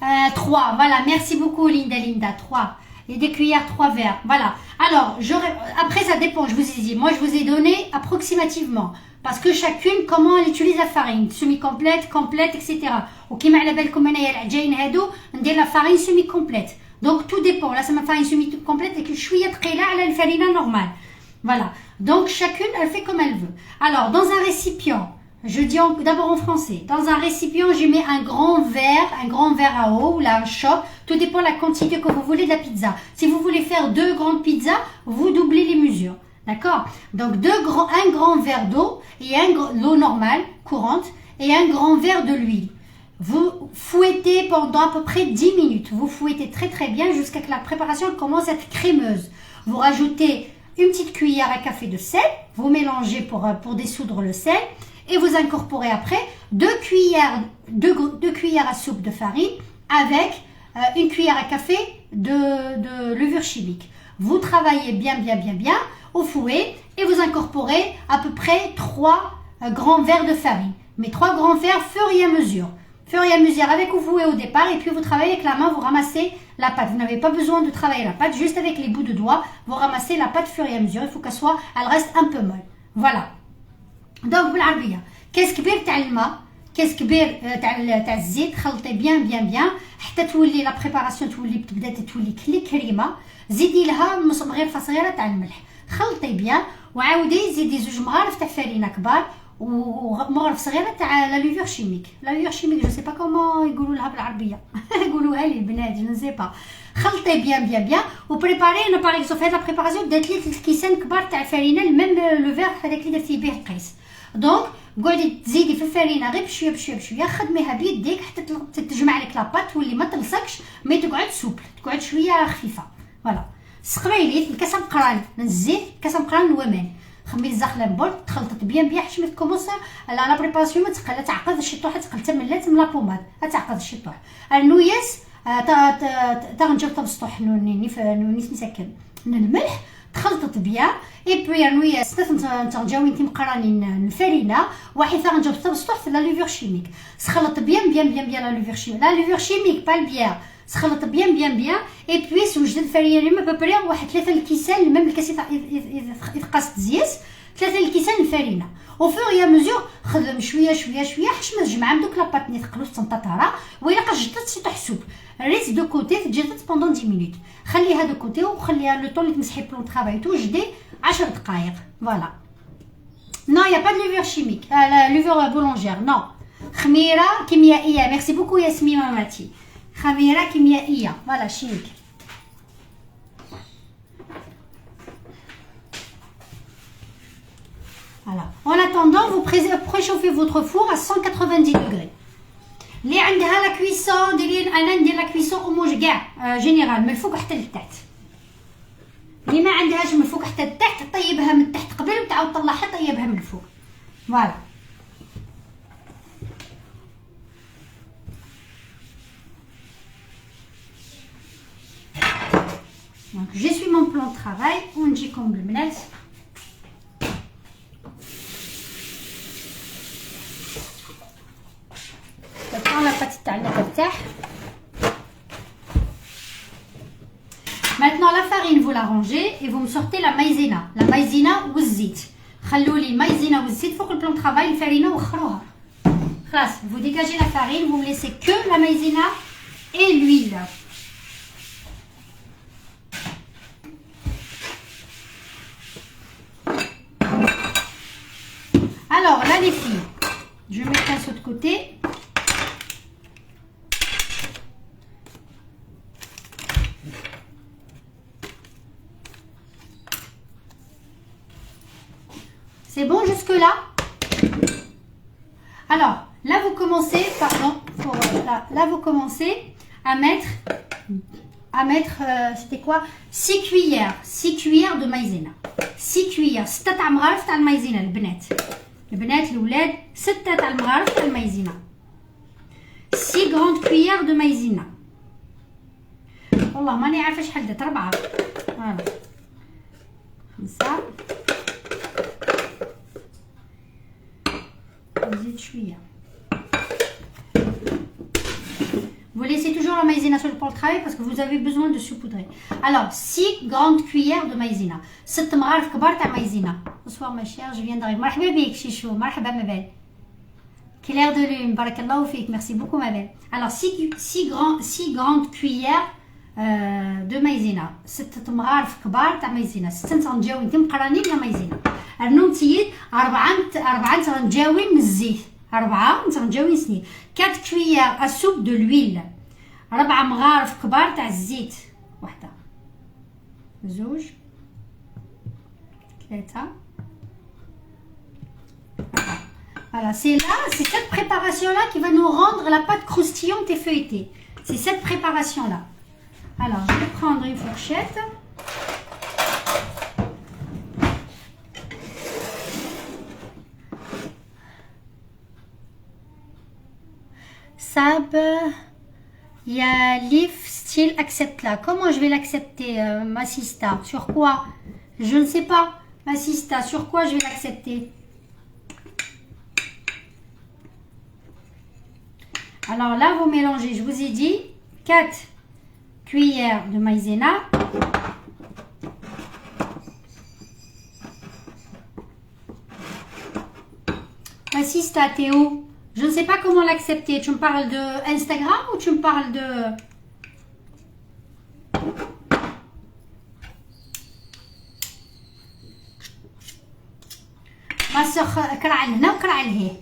3, voilà. Merci beaucoup Linda. 3. Et des cuillères, 3 verres. Voilà. Alors, après ça dépend, je vous ai dit. Moi, je vous ai donné approximativement. Parce que chacune, comment elle utilise la farine. Semi-complète, complète, etc. وكيما على بالكم انايا العجين هادو ندير لا farine semi-complète. Donc tout dépend. Là, c'est ma farine semi-complète et que شوية ثقيلة على الفرينة normale. Voilà. Donc chacune, elle fait comme elle veut. Alors, dans un récipient, je dis d'abord en français. Dans un récipient, je mets un grand verre à eau ou là un choc. Tout dépend de la quantité que vous voulez de la pizza. Si vous voulez faire 2 grandes pizzas, vous doublez les mesures. D'accord? Donc un grand verre d'eau et l'eau normale, courante, et un grand verre de l'huile. Vous fouettez pendant à peu près 10 minutes. Vous fouettez très très bien jusqu'à ce que la préparation commence à être crémeuse. Vous rajoutez une petite cuillère à café de sel. Vous mélangez pour dissoudre le sel. Et vous incorporez après 2 cuillères à soupe de farine avec une cuillère à café de levure chimique. Vous travaillez bien au fouet et vous incorporez à peu près 3 grands verres de farine. Mais 3 grands verres fur et à mesure. Fur et à mesure avec le fouet au départ et puis vous travaillez avec la main, vous ramassez la pâte. Vous n'avez pas besoin de travailler la pâte, juste avec les bouts de doigts, vous ramassez la pâte fur et à mesure. Il faut elle reste un peu molle. Voilà. Donc بالعربية كاس كبير تاع الماء كاس كبير تاع الزيت خلطي بيان حتى تولي لا بريباراسيون تبدا تولي كريمه. زيدي لها مغرفه صغيره تاع الملح خلطي بيان وعاودي زيدي 2 مغارف تاع فرينه كبار ومغرف صغيره تاع لا لوفور شيميك. لا لوفور شيميك جو سي با كومون يقولوا لها بالعربيه يقولوها لي البنات جو سي با. خلطي بيان وبريباري. انا باغ اكزومبل هاد لا بريباراسيون درت لي 3 كيسان كبار تاع فرينه الميم لو فيغ هذاك اللي درتي به القيس. دونك قعدي تزيدي في الفرينه غير بشويه خدميها بيديك حتى تجمع لك لاباط تولي ما تلصقش مي تقعد سوبل تقعد شويه خفيفه. فوالا سقبيليت الكاسه مقران من الزيت كاسه مقران ومان خمي الزاخله بول تخلطت بيان حيت ما تكومونس لا بريباراسيون ما تقل تعقد الشطوح تقل تملات من لا بوماد تعقد الشطوح. النويس تغنجب تبسطوح نونيس مسكن الملح تخلطت بيان اي بوي النويس تنجاوين تي مقرانين الفرينه واحد تغنجب تبسطوح في لا لوفور شيميك سخلط بيان لا لوفور شيميك با البيان سخلط بيان اي بوي سوجد الفرينه ما ببري واحد 3 الكيسان المهم الكاس يتقاس زيت 3 الكيسان الفرينه وفور يا مزور خدم شويه حش ما تجمع دوك لاباط ني ثقلو تنططاره وإلا قجدت سي تحسب ريت دو كوتي تجدت بوندون 10 مينوت خليها دو كوتي وخليها لو طون اللي تمسحي بلون طرافاي توجدي 10 دقائق. فوالا نو يا با لوفور شيميك لا لوفور بولونجير نو خميره كيميائيه. ميرسي بوكو ياسمين ماماتي. خميرة كيميائية. فوالا شيك. Voilà. En attendant, vous préchauffez votre four à 190 degrés. اللي عندها لا كويسون ديري انا ندير لا كويسون اوموج كاع جينيرال من الفوق حتى للتحت. اللي ما عندهاش من الفوق حتى للتحت طيبها من التحت قبل وتعاود طلعها طيبها من الفوق. فوالا. Donc je suis mon plan de travail ونجيكم بالبنات. la pâte تاعنا ترتاح. Maintenant la farine vous la rangez et vous me sortez la maïzena. La maïzena والزيت. خلوا لي maïzena والزيت فوق le plan de travail الفرينة وخروها. خلاص vous dégagez la farine, vous me laissez que la maïzena et l'huile. Alors là les filles, je mets ça de côté. C'est bon jusque là? Alors là vous commencez, pardon, là vous commencez à mettre c'était quoi? 6 cuillères de maïzena. 6 cuillères. 6 تاع مغارف تاع المايزينا البنات الاولاد 6 تاع المغارف تاع المايزينا. 6 grandes cuillères de maïzena. والله ماني عارفه شحال درت 4. فوالا 5 نزيد شويه. Vous laissez toujours la maïzena sur le plan de travail parce que vous avez besoin de saupoudrer. Alors 6 grandes cuillères de maïzena. 6 مغارف كبار تاع maïzena. Bonsoir ma chère, je viens d'arriver. مرحبا بك شيشو, مرحبا ما بال. Claire de lune, barakallahu fik, merci beaucoup ma belle. Alors 6 grandes cuillères de maïzena. 6 مغارف كبار تاع maïzena. 6 تنجاوين مقرانين لا maïzena. النوم تيد 4 تنجاوين من الزيت. 4 تنجاوين سنين. 4 cuillères à soupe de l'huile. 4 مغارف كبار تاع الزيت. وحده 2 3. Voilà, c'est cette préparation-là qui va nous rendre la pâte croustillante et feuilletée. C'est cette préparation-là. Alors, je vais prendre une fourchette. Sab, il y a Leaf Style accepte là. Comment je vais l'accepter, ma sista? Sur quoi? Je ne sais pas, ma sista. Sur quoi je vais l'accepter? Alors là, vous mélangez, je vous ai dit, 4 cuillères de maïzena. Ma sista, t'es où? Je ne sais pas comment l'accepter. Tu me parles de Instagram ou tu me parles de... Ma soeur, كرع لهنا وكرع لهيه.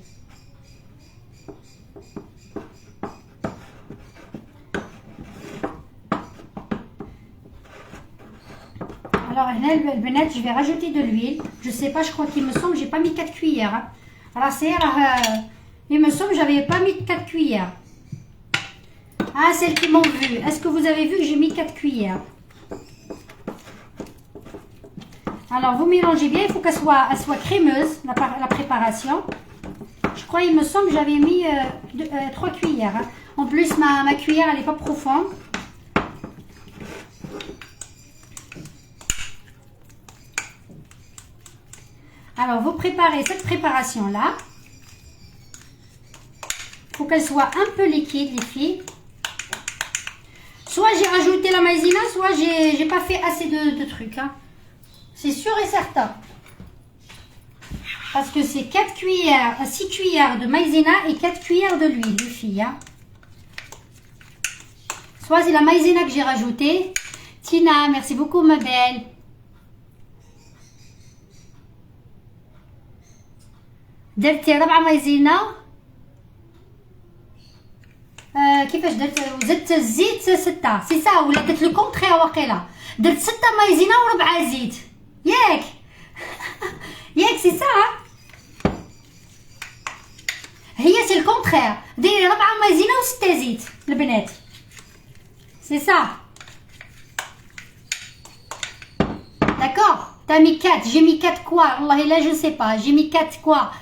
Alors هنا البنات, je vais rajouter de l'huile. Je sais pas, je crois qu'il me semble, j'ai pas mis 4 cuillères. Hein. Alors c'est il me semble que j'avais pas mis 4 cuillères. Ah, celles qui m'ont vu. Est-ce que vous avez vu que j'ai mis 4 cuillères? Alors vous mélangez bien, il faut qu'elle soit crémeuse, la préparation. Je crois, il me semble que j'avais mis 3 cuillères. Hein. En plus, ma cuillère, elle n'est pas profonde. Alors, vous préparez cette préparation-là. Il faut qu'elle soit un peu liquide, les filles. Soit j'ai rajouté la maïzena, soit j'ai pas fait assez de trucs. Hein. C'est sûr et certain. Parce que c'est 6 cuillères de maïzena et 4 cuillères de l'huile, les filles. Hein. Soit c'est la maïzena que j'ai rajouté. Tina, merci beaucoup ma belle. درتي 4 مايزينا. كيفاش درت وزدت الزيت 6 سي سا ولا درت لو كونترير واقيلا درت 6 مايزينا وربع زيت ياك ياك سي سا هي سي الكونترير ديري 4 مايزينا و6 زيت البنات سي سا d'accord t'as mis 4 j'ai mis 4 quoi والله là je sais pas j'ai mis 4 quoi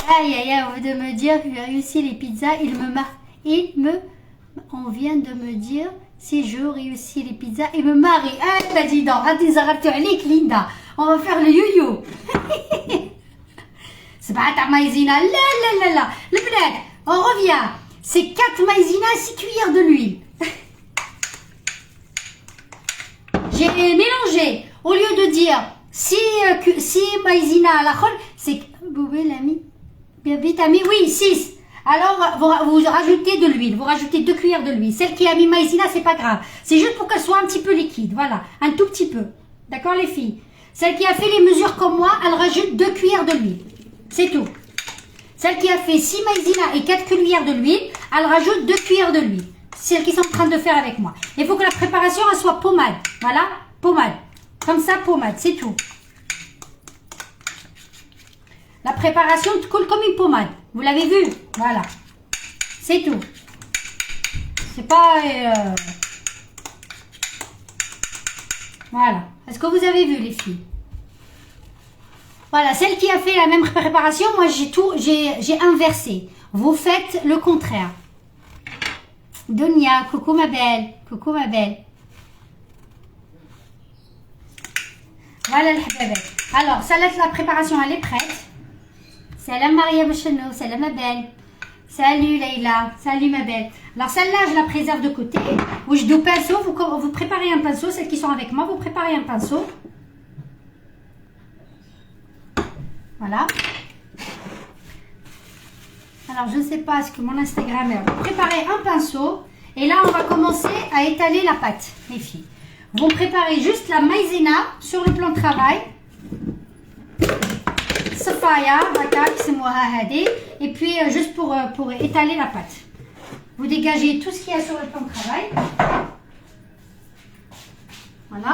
aïe aïe aïe on vient de me dire que j'ai réussi les pizzas on vient de me dire si je réussis les pizzas il me marie ah bah dis donc غادي زغرتو عليك ليندا on va faire le yo-yo 7 maïzena لا لا لا لا البنات on revient c'est 4 maïzena 6 cuillères de l'huile j'ai mélangé au lieu de dire si maïzena à la khol c'est Boubé l'ami Bitami, oui, 6. Alors, vous rajoutez de l'huile. Vous rajoutez 2 cuillères de l'huile. Celle qui a mis maïzena, c'est pas grave. C'est juste pour qu'elle soit un petit peu liquide. Voilà, un tout petit peu. D'accord, les filles? Celle qui a fait les mesures comme moi, elle rajoute 2 cuillères de l'huile. C'est tout. Celle qui a fait 6 maïzena et 4 cuillères de l'huile, elle rajoute 2 cuillères de l'huile. Celle qu'ils sont en train de faire avec moi. Il faut que la préparation, elle soit pommade. Voilà, pommade. Comme ça, pommade, c'est tout. La préparation coule comme une pommade. Vous l'avez vu? Voilà. C'est tout. C'est pas... Voilà. Est-ce que vous avez vu, les filles? Voilà. Celle qui a fait la même préparation, moi, j'ai inversé. Vous faites le contraire. Donia, coucou ma belle. Coucou ma belle. Voilà, les hababek. Alors, ça, la préparation, elle est prête. Salam Maria Bouchenou, salam ma belle. Salut Leïla, salut ma belle. Alors celle-là, je la préserve de côté. Où je dois pinceau, vous préparez un pinceau. Celles qui sont avec moi, vous préparez un pinceau. Voilà. Alors je ne sais pas, est-ce que mon Instagram est... Vous préparez un pinceau. Et là, on va commencer à étaler la pâte, les filles. Vous préparez juste la maïzena sur le plan de travail. Et puis juste pour étaler la pâte. Vous dégagez tout ce qu'il y a sur le plan de travail. Voilà.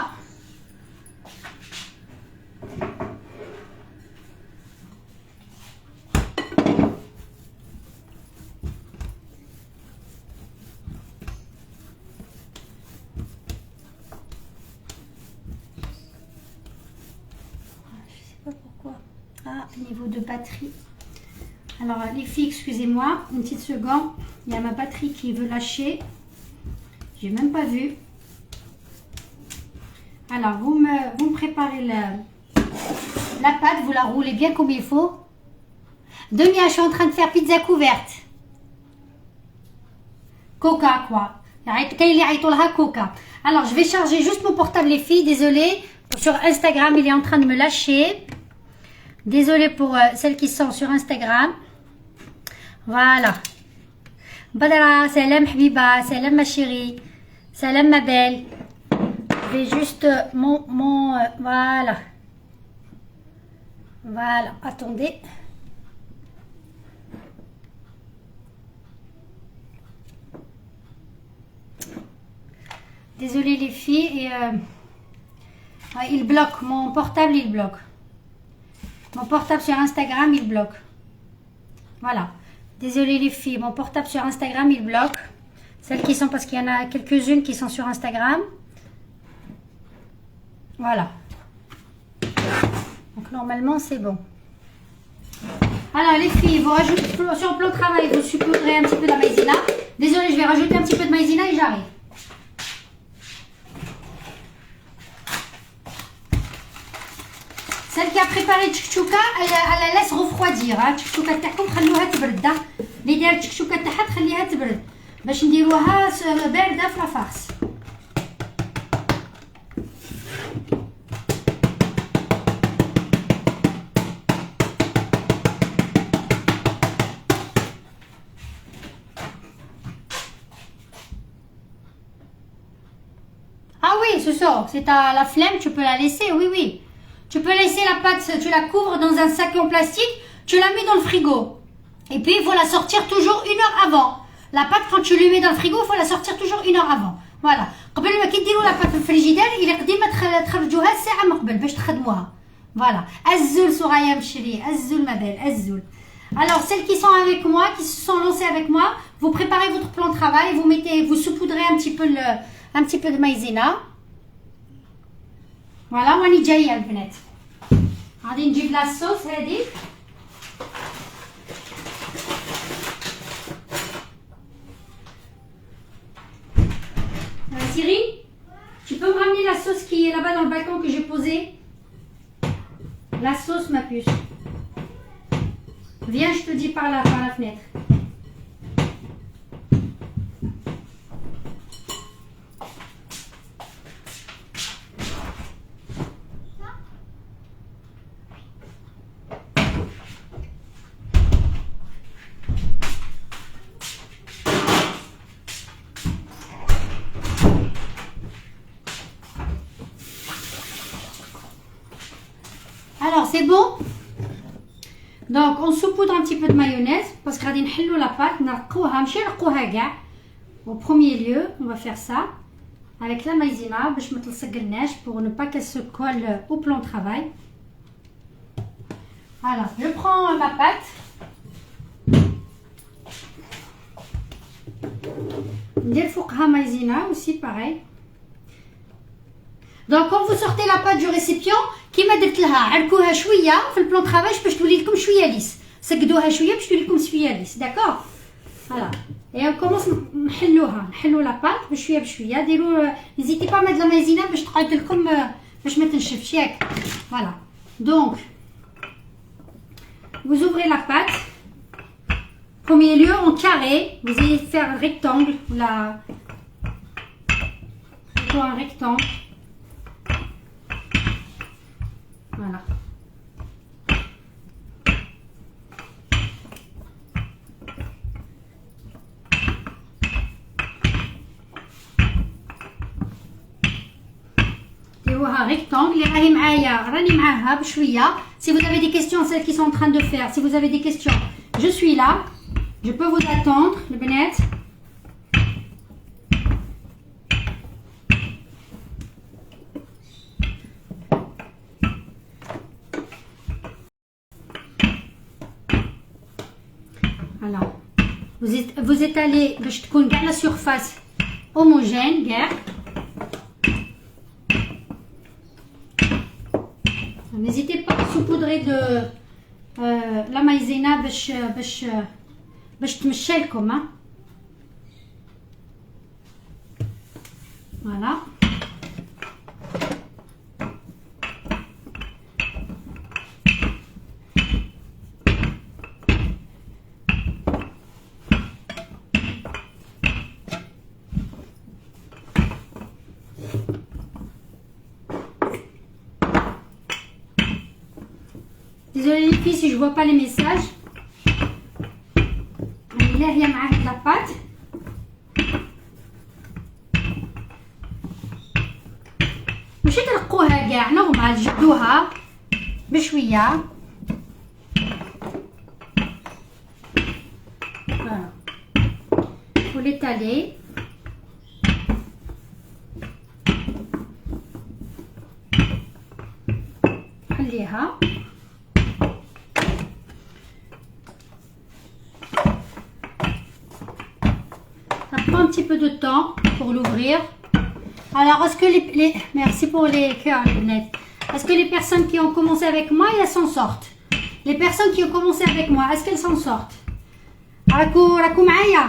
Niveau de batterie. Alors les filles, excusez-moi, une petite seconde. Il y a ma batterie qui veut lâcher. J'ai même pas vu. Alors vous me préparez la pâte, vous la roulez bien comme il faut. Demi, je suis en train de faire pizza couverte. Coca quoi. Coca. Alors je vais charger juste mon portable, les filles. Désolée. Sur Instagram, il est en train de me lâcher. Désolée pour celles qui sont sur Instagram. Voilà. Badra, salam Habiba, salam ma chérie, salam ma belle. Je vais juste voilà. Voilà, attendez. Désolée les filles. Et, il bloque, mon portable il bloque. Mon portable sur Instagram, il bloque. Voilà. Désolée les filles, mon portable sur Instagram, il bloque. Celles qui sont, parce qu'il y en a quelques-unes qui sont sur Instagram. Voilà. Donc normalement, c'est bon. Alors les filles, vous rajoutez sur le plan de travail, vous saupoudrez un petit peu de la maïzena. Désolée, je vais rajouter un petit peu de maïzena et j'arrive. Celle qui a préparé tchouka, elle la laisse refroidir. Tchouka تاعكم خلوها تبرد. اللي داير تشكشوكه تاعها تخليها تبرد باش نديروها بارده في لافاس. Ah oui, ce sort. C'est à la flemme, tu peux la laisser, oui, oui. Tu peux laisser la pâte, tu la couvres dans un sac en plastique, tu la mets dans le frigo. Et puis, il faut la sortir toujours 1 heure avant. La pâte, quand tu le mets dans le frigo, il faut la sortir toujours 1 heure avant. Voilà. قبل ما كيديروا لا بات في الفريجيدير إلا قديمة تخرجوها ساعة من قبل باش تخدموها. Voilà. الزول صغير مشري الزول ما بال الزول. Alors celles qui sont avec moi, qui se sont lancées avec moi, vous préparez votre plan de travail, vous saupoudrez un petit peu de maïzena. Voilà, واني جايه البنات. غادي نجيب لا صوص هذيك. Cyril, tu peux me ramener la sauce qui est là-bas dans le balcon que j'ai posée? La sauce, ma puce. Viens, je te dis par la fenêtre. Alors, c'est bon? Donc, on saupoudre un petit peu de mayonnaise parce que غادي نحلو la pâte, نرقوها ماشي نرقوها كاع. Au premier lieu, on va faire ça avec la maïzena باش ما تلصقلناش pour ne pas qu'elle se colle au plan de travail. Alors, je prends ma pâte. ندير فوقها maïzena aussi pareil. Donc quand vous sortez la pâte du récipient كيما درت لها عركوها شويه في البلون طرافاي باش تولي لكم شويه ليس سقدوها شويه باش تولي لكم شويه ليس داكوغ فوالا اي on commence نحلو لا بات بشويه بشويه ديروا نزيدي با ماد لا مايزينا باش تقعد لكم باش ما تنشفش ياك فوالا دونك vous ouvrez la pâte premier lieu en carré vous allez faire un rectangle là plutôt un rectangle. Voilà. ديروها rectangle اللي راهي معايا راني معاها بشويه. Si vous avez des questions, celles qui sont en train de faire, si vous avez des questions, je suis là. Je peux vous attendre, les benettes. Alors, vous étalez باش تكون كاع la surface homogène كاع. N'hésitez pas à saupoudrer de la maïzena باش تمشي لكم. Voilà. Désolée les filles si je vois pas les messages. là هي معاه لاباط ماشي ترقوها كاع نورمال جبدوها بشويه فوالا وليتالي خليها un petit peu de temps pour l'ouvrir. Alors, est-ce que les merci pour les cœurs, les lunettes. Est-ce que les personnes qui ont commencé avec moi, elles s'en sortent? Les personnes qui ont commencé avec moi, est-ce qu'elles s'en sortent? راكو معايا.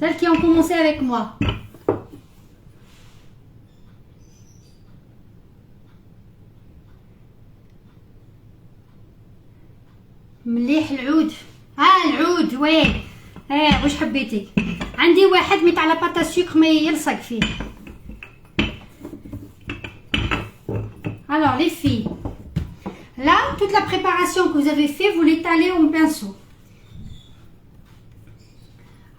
Celles qui ont commencé avec moi. مليح العود العود وين واش حبيتي عندي واحد مي تاع لاباطا سكر ما يلصق فيه. Alors les filles, là toute la préparation que vous avez fait vous l'étalez au pinceau.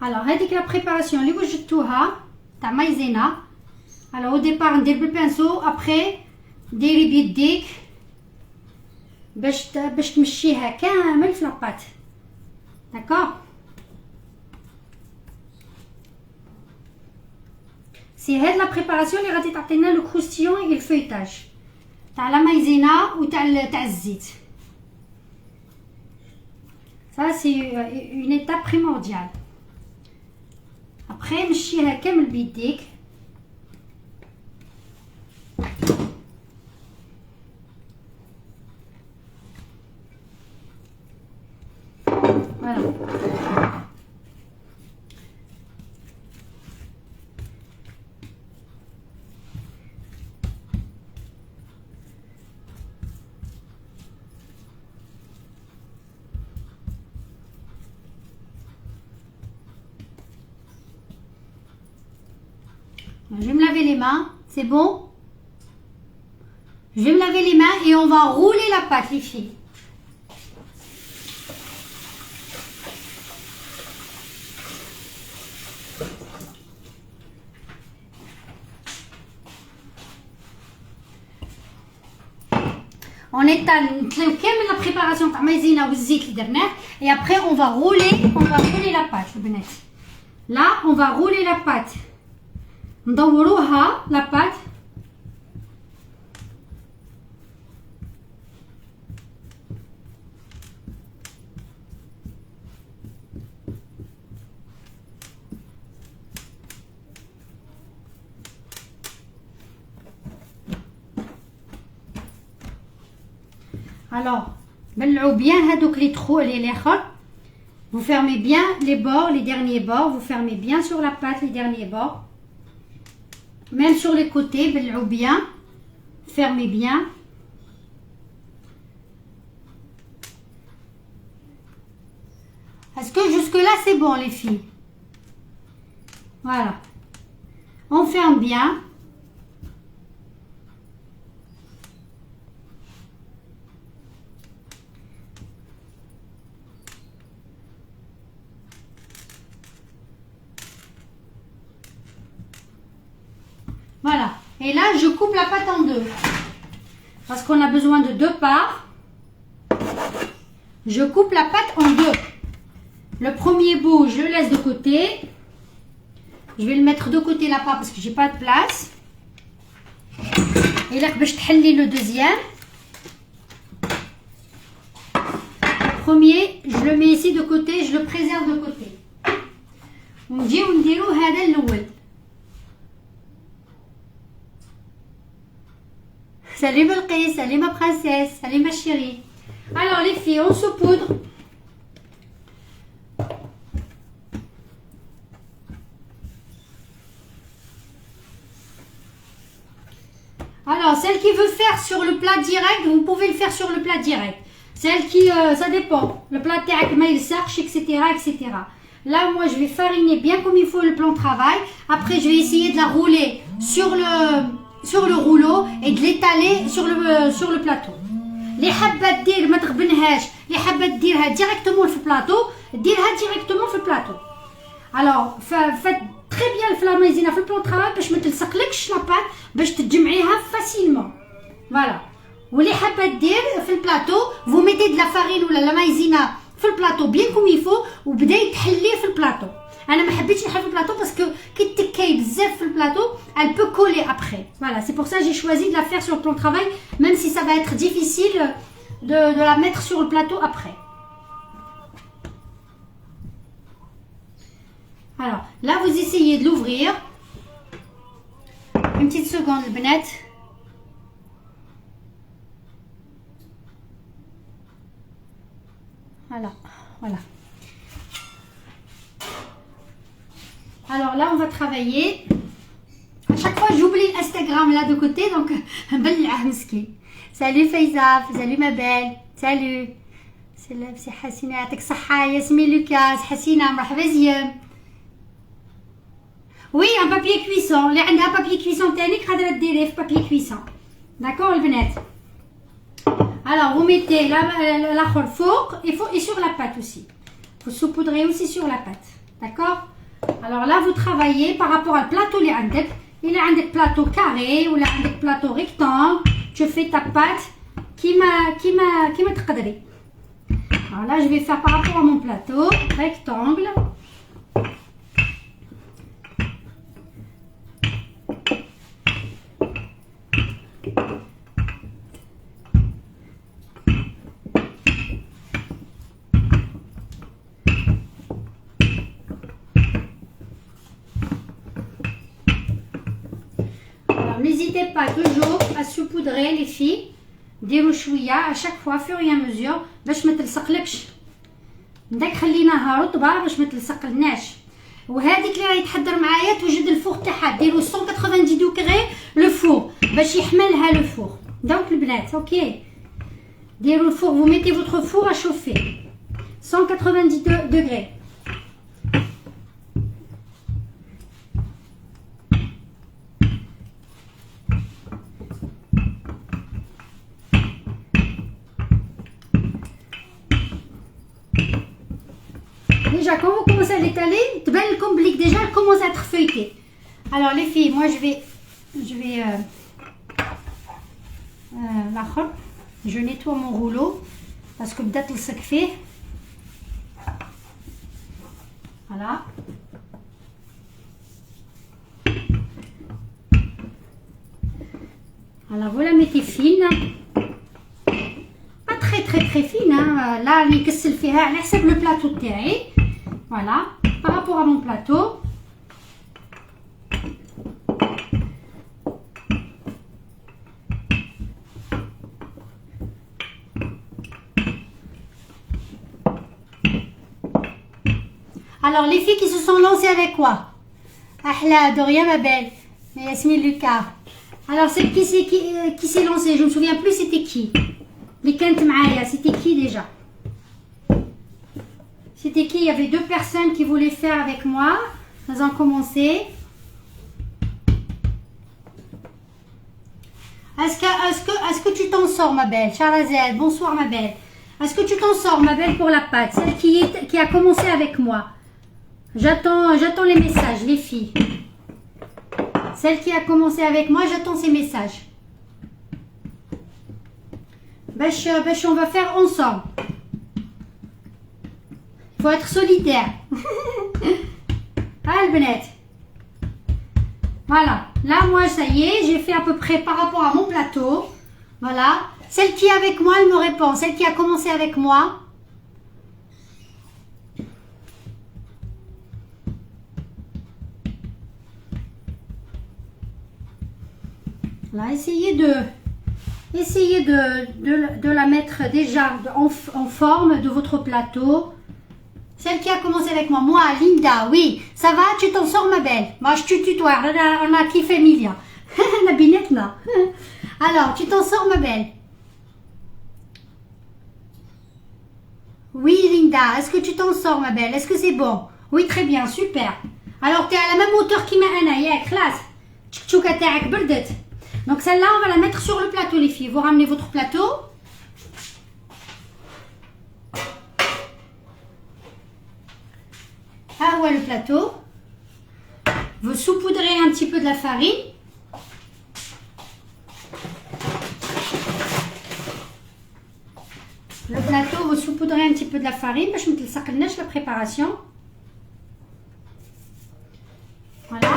Alors هذيك la préparation اللي وجدتوها تاع مايزينا. Alors au départ ندير بالبانسو après ديري بيديك باش تمشيها كامل في لاباط. داكوغ. سي هاد لا بريباراسيون اللي غادي تعطينا لو كروستيون اي الفويتاج تاع لا مايزينا وتاع الزيت. Ça c'est une étape primordiale. Après نمشيها كامل بيديك. Voilà. Je vais me laver les mains, c'est bon? Je vais me laver les mains et on va rouler la pâte, les filles. On étale la préparation تاع مايزينا والزيت اللي درناه et après on va rouler la pâte البنات. Là on va rouler la pâte. ندوروها la pâte. Alors, بلعوا bien هادوك les trous les خر. Vous fermez bien les bords, les derniers bords. Vous fermez bien sur la pâte les derniers bords. Même sur les côtés, بلعوا bien. Fermez bien. Est-ce que jusque là c'est bon les filles? Voilà. On ferme bien. Voilà. Et là, je coupe la pâte en deux. Parce qu'on a besoin de deux parts. Je coupe la pâte en deux. Le premier bout, je le laisse de côté. Je vais le mettre de côté là-bas parce que j'ai pas de place. Et là, je vais le deuxième. Le premier, je le mets ici de côté, je le préserve de côté. On dit on dirait هذا الأول. Salut Belkis, salut ma princesse, salut ma chérie. Alors les filles, on saupoudre. Alors celle qui veut faire sur le plat direct, vous pouvez le faire sur le plat direct. Celle qui, ça dépend. Le plat direct, mais il sarche, etc., etc. Là, moi, je vais fariner bien comme il faut le plan de travail. Après, je vais essayer de la rouler sur le rouleau et de l'étaler sur le plateau. Les حابة دير ما تغبنهاش، les حابة ديرها directement في البلاطو، ديرها directement في البلاطو. Alors, faites très bien la maïzena في البلان travail باش ما تلصقلكش لاباط باش تجمعيها facilement. Voilà. واللي حابة دير في البلاطو، vous mettez de la farine ولا la maïzena في البلاطو bien comme il faut وبدا يتحليه في البلاطو. انا ما حبيتش نحل في البلاطو باسكو كي تكاي بزاف في البلاطو elle peut coller après. Voilà, c'est pour ça que j'ai choisi de la faire sur le plan de travail même si ça va être difficile de la mettre sur le plateau après. Alors, là vous essayez de l'ouvrir. Une petite seconde البنات. Voilà. Alors là, on va travailler. À chaque fois, j'oublie Instagram là de côté, donc salut Faiza, salut ma belle, salut. C'est Hassina, يعطيك الصحة. Yasmine Lucas, Hassina, مرحبا زيان. Oui, un papier cuisson. اللي عندها papier cuisson تاني قادرة ديريه في papier cuisson. D'accord البنات. Alors, vous mettez la four et sur la pâte aussi. Vous saupoudrez aussi sur la pâte. D'accord? Alors là, vous travaillez par rapport au plateau. Il y a un plateau carré ou un plateau rectangle. Tu fais ta pâte كيما تقدري. Alors là, je vais faire par rapport à mon plateau, rectangle. Alors, n'hésitez pas toujours à saupoudrer les filles. ديروا شويه à chaque fois fur et à mesure باش ما تلصقلكش. داك خليناها رطبه باش ما تلصقلناش. وهذيك اللي راهي تحضر معايا توجد الفوغ تاعها ديروا 190 دوغري لو فوغ باش يحملها لو فوغ. دونك البنات اوكي ديروا الفوغ vous mettez votre four à chauffer 190 degrés. Déjà, quand vous commencez à l'étaler, déjà elle commence à être feuilletée. Alors les filles, moi je vais je nettoie mon rouleau parce que بدات تلصق فيه. Voilà. Alors vous la mettez fine. Pas très fine hein. Là اللي نكسل فيها على حسب le plateau تاعي. Voilà, par rapport à mon plateau. Alors, les filles qui se sont lancées avec quoi? Ahla, Doria, ma belle. Yasmine Lucas. Alors, celle qui s'est lancée, je ne me souviens plus c'était qui. Les Kent Maaya, c'était qui déjà? C'était qui? Il y avait deux personnes qui voulaient faire avec moi. Elles ont commencé. Est-ce que tu t'en sors, ma belle? Charazel, bonsoir, ma belle. Est-ce que tu t'en sors, ma belle, pour la pâte? Celle qui a commencé avec moi. J'attends les messages, les filles. Celle qui a commencé avec moi, j'attends ses messages. Bêche, on va faire ensemble. Il faut être solidaire. Ah, le Benet. Voilà. Là, moi, ça y est, j'ai fait à peu près par rapport à mon plateau. Voilà. Celle qui est avec moi, elle me répond. Celle qui a commencé avec moi. Là, essayez de la mettre déjà en forme de votre plateau. Celle qui a commencé avec moi, Linda, oui, ça va, tu t'en sors ma belle. Moi je te tutoie, on a kiffé Emilia. La binette là. Alors, tu t'en sors ma belle. Oui Linda, est-ce que tu t'en sors ma belle? Est-ce que c'est bon? Oui, très bien, super. Alors, tu es à la même hauteur qu'Imaana, ya classe. Tchouka taak berdet. Donc celle-là, on va la mettre sur le plateau les filles. Vous ramenez votre plateau. Ah ouais, le plateau. Vous saupoudrez un petit peu de la farine. Le plateau, vous saupoudrez un petit peu de la farine. Je me la préparation. Voilà.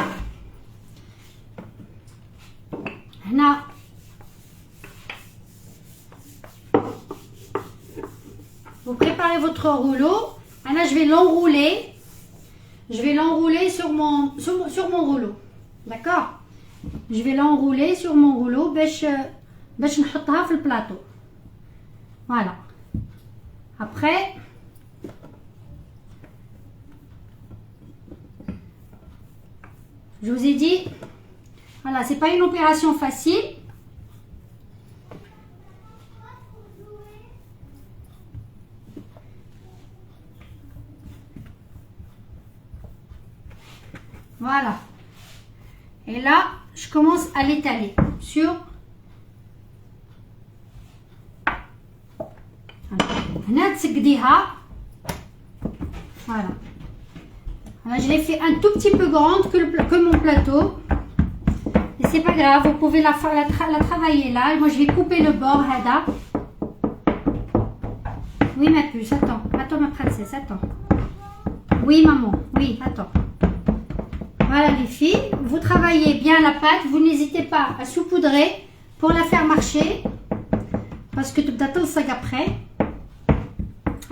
Là. Vous préparez votre rouleau. Là, je vais l'enrouler. Je vais l'enrouler sur mon rouleau. D'accord? Je vais l'enrouler sur mon rouleau. باش نحطها في البلاطو. Voilà. Après, je vous ai dit, voilà, c'est pas une opération facile. Voilà. Et là, je commence à l'étaler sur... Voilà. Voilà, je l'ai fait un tout petit peu grande que mon plateau. Et c'est pas grave, vous pouvez la travailler là. Moi, je vais couper le bord. Oui, ma puce, attends. Attends, ma princesse, attends. Oui, maman. Oui, attends. Voilà, les filles. Vous travaillez bien la pâte. Vous n'hésitez pas à saupoudrer pour la faire marcher. Parce que tu dois t'en après.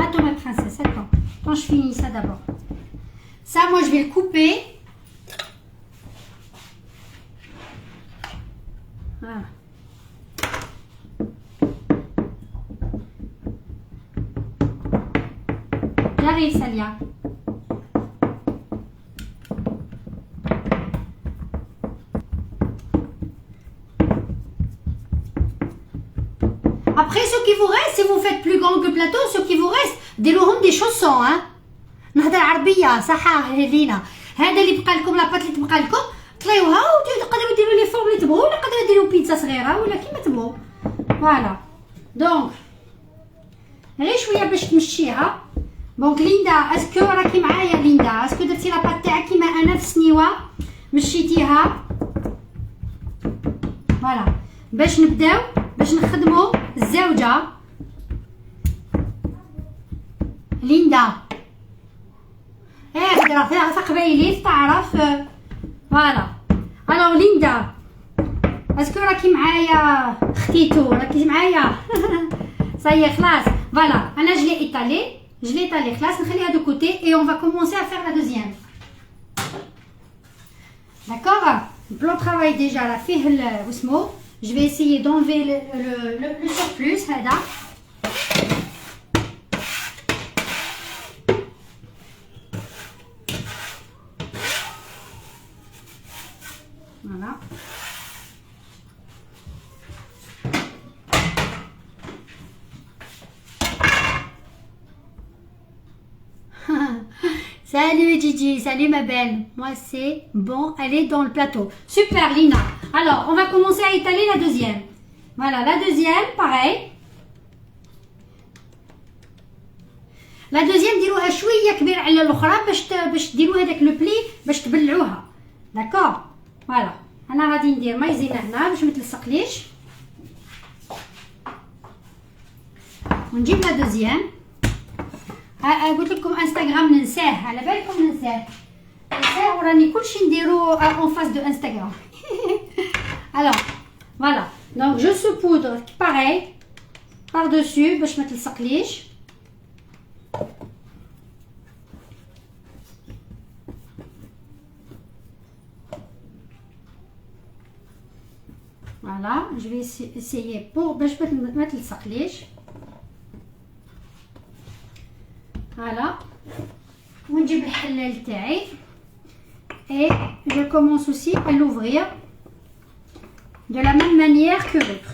Attends, ma princesse, attends. Quand je finis ça d'abord. Ça, moi, je vais le couper. Voilà. J'arrive, Salia. Après, ce qui vous reste, si vous faites plus grand que le plateau, ce qui vous reste, ديروهم des chaussons, hein. نهضر عربية صح لينا. هذا اللي بقى لكم لاباط اللي تبقى لكم طليوها وتقدروا ديروا لي فورم اللي تبغوا ولا تقدروا ديروا بيتزا صغيرة ولا كيما تبغوا. فوالا. دونك غير شوية باش تمشيها. دونك ليندا اسكو راكي معايا ليندا؟ اسكو درتي لاباط تاعك كيما انا في السنيوة مشيتيها؟ فوالا. باش نبداو باش نخدموا الزوجة. ليندا هضره فيها قبايلي تعرف. فوالا. الوغ ليندا اسكو راكي معايا اختيتو؟ راكي معايا؟ صايي خلاص. فوالا انا je l'ai étalé خلاص. نخليها دو كوتي et on va commencer à faire la deuxième. D'accord. Le plan travail déjà là فيه واسمو. Je vais essayer d'enlever le surplus هذا. Voilà. Salut Gigi, salut ma belle. Moi c'est bon, elle est dans le plateau. Super Lina. Alors, on va commencer à étaler la deuxième. Voilà, la deuxième, pareil. La deuxième ديروها شويه كبير على الاخرى باش ديروا هذاك لو بلي باش تبلعوها. داكور. فوالا. انا غادي ندير مايزينا هنا باش ما تلصقليش. ونجيب لا دوزيام. قلت لكم انستغرام ننساه، على بالكم ننساه وراني كلشي نديرو اون فاس دو انستغرام. alors voilà, donc je saupoudre pareil par dessus باش ما تلصقليش. Voilà, je vais essayer pour باش ما تلصقليش. Voilà. ونجيب الحلال تاعي et je commence aussi à l'ouvrir de la même manière que l'autre.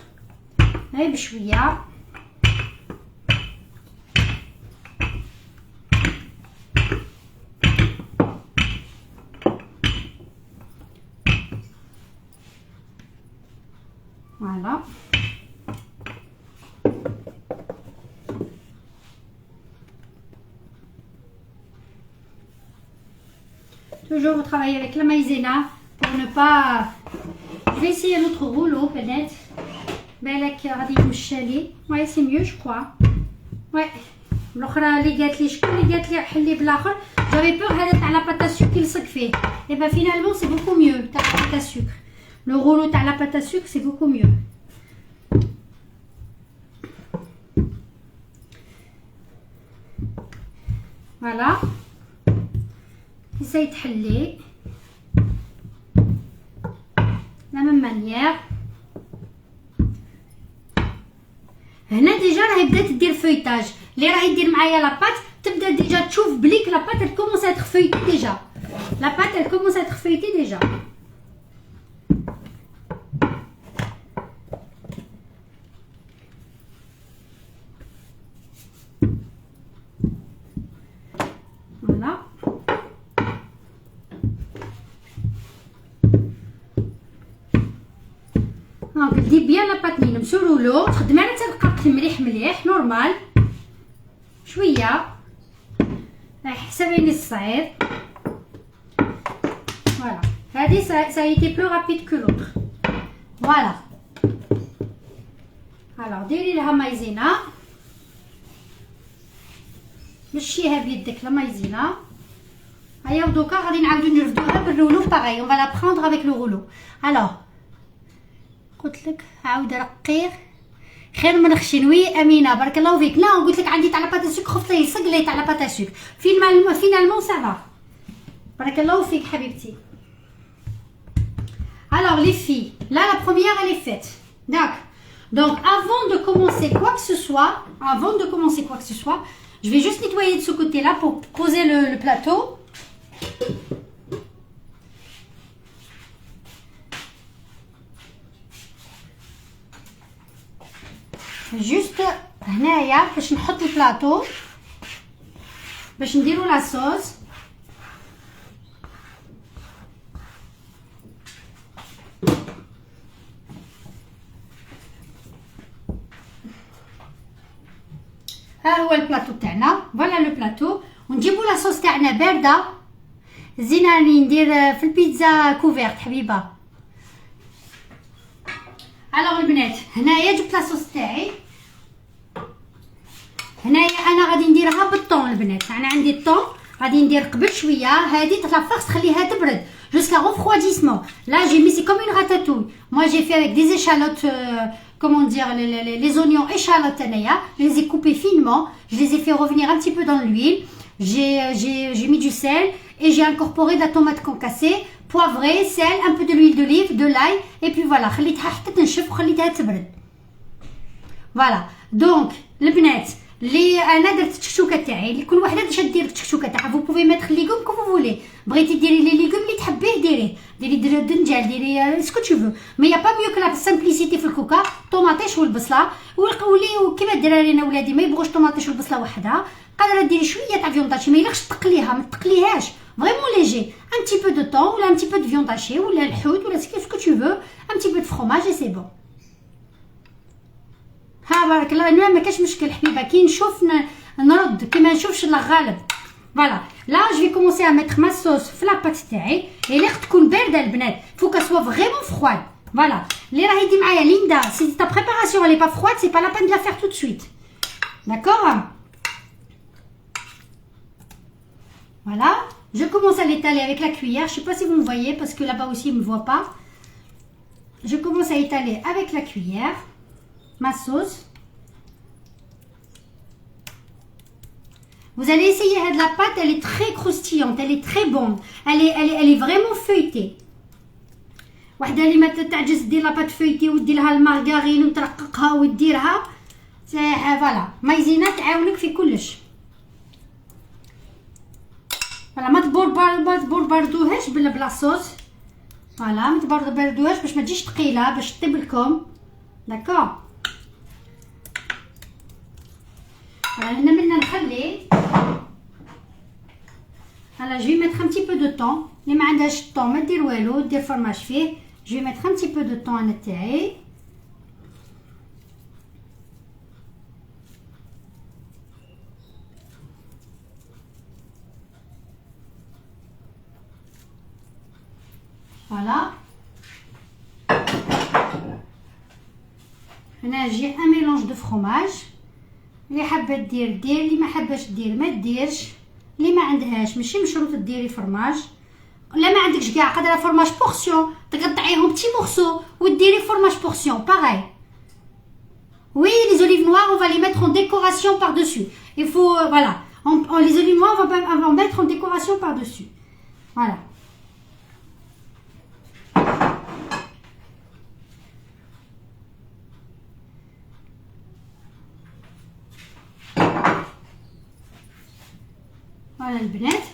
غير بشويه. Voilà. Toujours vous travaillez avec la maïzena pour ne pas. Je vais essayer l'autre rouleau peut-être. بالك غادي يمشى لي. Ouais, c'est mieux je crois. Ouais. الاخرى اللي قالت لي شكون اللي قالت لي حلي بالاخر. J'avais peur هذا تاع لا بات à sucre يلصق فيه. Et ben finalement c'est beaucoup mieux تاع la pâte à sucre. Le rouleau تاع la pâte à sucre c'est beaucoup mieux. Voilà. Essaye تحلي la même manière. هنا ديجا راهي بدات دير فويتاج. اللي راهي دير معايا لاباط تبدا ديجا تشوف بليك لاباط elle commence à être feuilletée déjà. La pâte elle commence à être feuilletée déjà. Voilà. دونك دير بيان لاباط اللي نمشيو لولو تخدمي على تلقاق مليح مليح نورمال شويه حسبي لي الصعيد. Voilà. هذه ça a été plus rapide que l'autre. Voilà. Alors ديري لها مايزينا. مشيها بيدك لا مايزينا. هيا دوكا غادي نعاودو نرفدوها بالرولو باغي. اون فا لا بروندر افيك لو رولو. الوغ قلت لك عاود رقيق خير من خشن. وي امينه بارك الله فيك. لا قلت لك عندي تاع لاباتا سوك خفت يلصق لي تاع لاباتا سوك. فينالمون سافا. بارك الله فيك حبيبتي. Alors les filles, là la première elle est faite. D'accord. Donc avant de commencer quoi que ce soit, je vais juste nettoyer de ce côté-là pour poser le plateau. Juste هنايا باش نحط البلاطو باش نديرو لا صوص. ها هو البلاطو تاعنا. فوالا لو بلاطو. ونجيبو لا صوص تاعنا بارده. زينه راني ندير في البيتزا كوفيرت حبيبه. الوغ البنات هنايا جبت لا صوص تاعي. هنايا انا غادي نديرها بالطون البنات. انا عندي الطون غادي ندير قبل شويه. هذه لا فورس خليها تبرد jusqu'à refroidissement. Là j'ai mis c'est comme une ratatouille. Moi j'ai fait avec des échalotes comment dire les oignons échalotes انايا. Je les ai coupés finement. Je les ai fait revenir un petit peu dans l'huile. J'ai mis du sel et j'ai incorporé de la tomate concassée, poivrée, sel, un peu de l'huile d'olive, de l'ail et puis voilà خليتها حتى تنشف وخليتها تبرد. Voilà. Donc البنات لي انا درت التكشوكه تاعي. كل وحده باش دير التكشوكه تاعها. فو بوفي ميتر ليغوم كو فو فولي. بغيتي ديري لي ليغوم اللي تحبيه ديريه. ديري دنجال ديري سكو تو فو. مي يا با ميو كو لا سامبليسيتي في الكوكا. طوماطيش والبصله والقولي كيما الدراري انا ولادي ما يبغوش طوماطيش والبصله وحدها. قادره ديري شويه تاع فيون طاشي. ما يليقش تقليها. ما تقليهاش فريمون ليجي. ان تي بو دو طون ولا ان تي بو دو فيون طاشي ولا الحوت ولا سكو تو فو. ان تي بو دو فروماج اي سي بون. ها بارك الله. انا ما كاش مشكل حبيبه. كي نشوف نرد كي ما نشوفش الله غالب. فوالا لا جو في كومونسي ا ميتر ما صوص في لاباط تاعي. يليق تكون بارده البنات. فو كا سوا فريمون فرويد. فوالا اللي راهي دي معايا ليندا سي تا بريباراسيون لي با فرويد سي با لا بين دو لا فير تو دو سويت. داكور. Voilà, je commence à l'étaler avec la cuillère. Je sais pas si vous me voyez parce que là-bas aussi ils me voient pas. Je commence à étaler avec la cuillère ma sauce. Vous allez essayer de la pâte, elle est très croustillante, elle est très bonne. Elle est vraiment feuilletée. وحده اللي ما تعجز دير لا بات فeuilletée ودير لها المارغرين وترققها وديرها فوالا مايزينا تعاونك في كلش. فوالا ما تبردوهاش بلا صوص. فوالا ما تبردوهاش باش ما تجيش ثقيله باش طيب لكم. داكور. هنا منا نخلي. هلا جو ميتر ان تي بو دو طون. اللي ما عندهاش الطون ما دير والو دير فرماج فيه. جو ميتر ان تي بو دو طون انا تاعي. فوالا هنا جي ان ميلونج دو فروماج. اللي حابه دير دير. اللي ما حاباش دير ما ديرش. اللي ما عندهاش ماشي مشروط ديري فرماج. لا ما عندكش كاع قادره فرماج بورسيون تقطعيهم بتي مورسو وديري فرماج بورسيون باغاي. Oui, les olives noires, on va les mettre en décoration par-dessus. Il faut, voilà, les olives noires, on va en mettre en décoration par-dessus. Voilà. Voilà le bnet.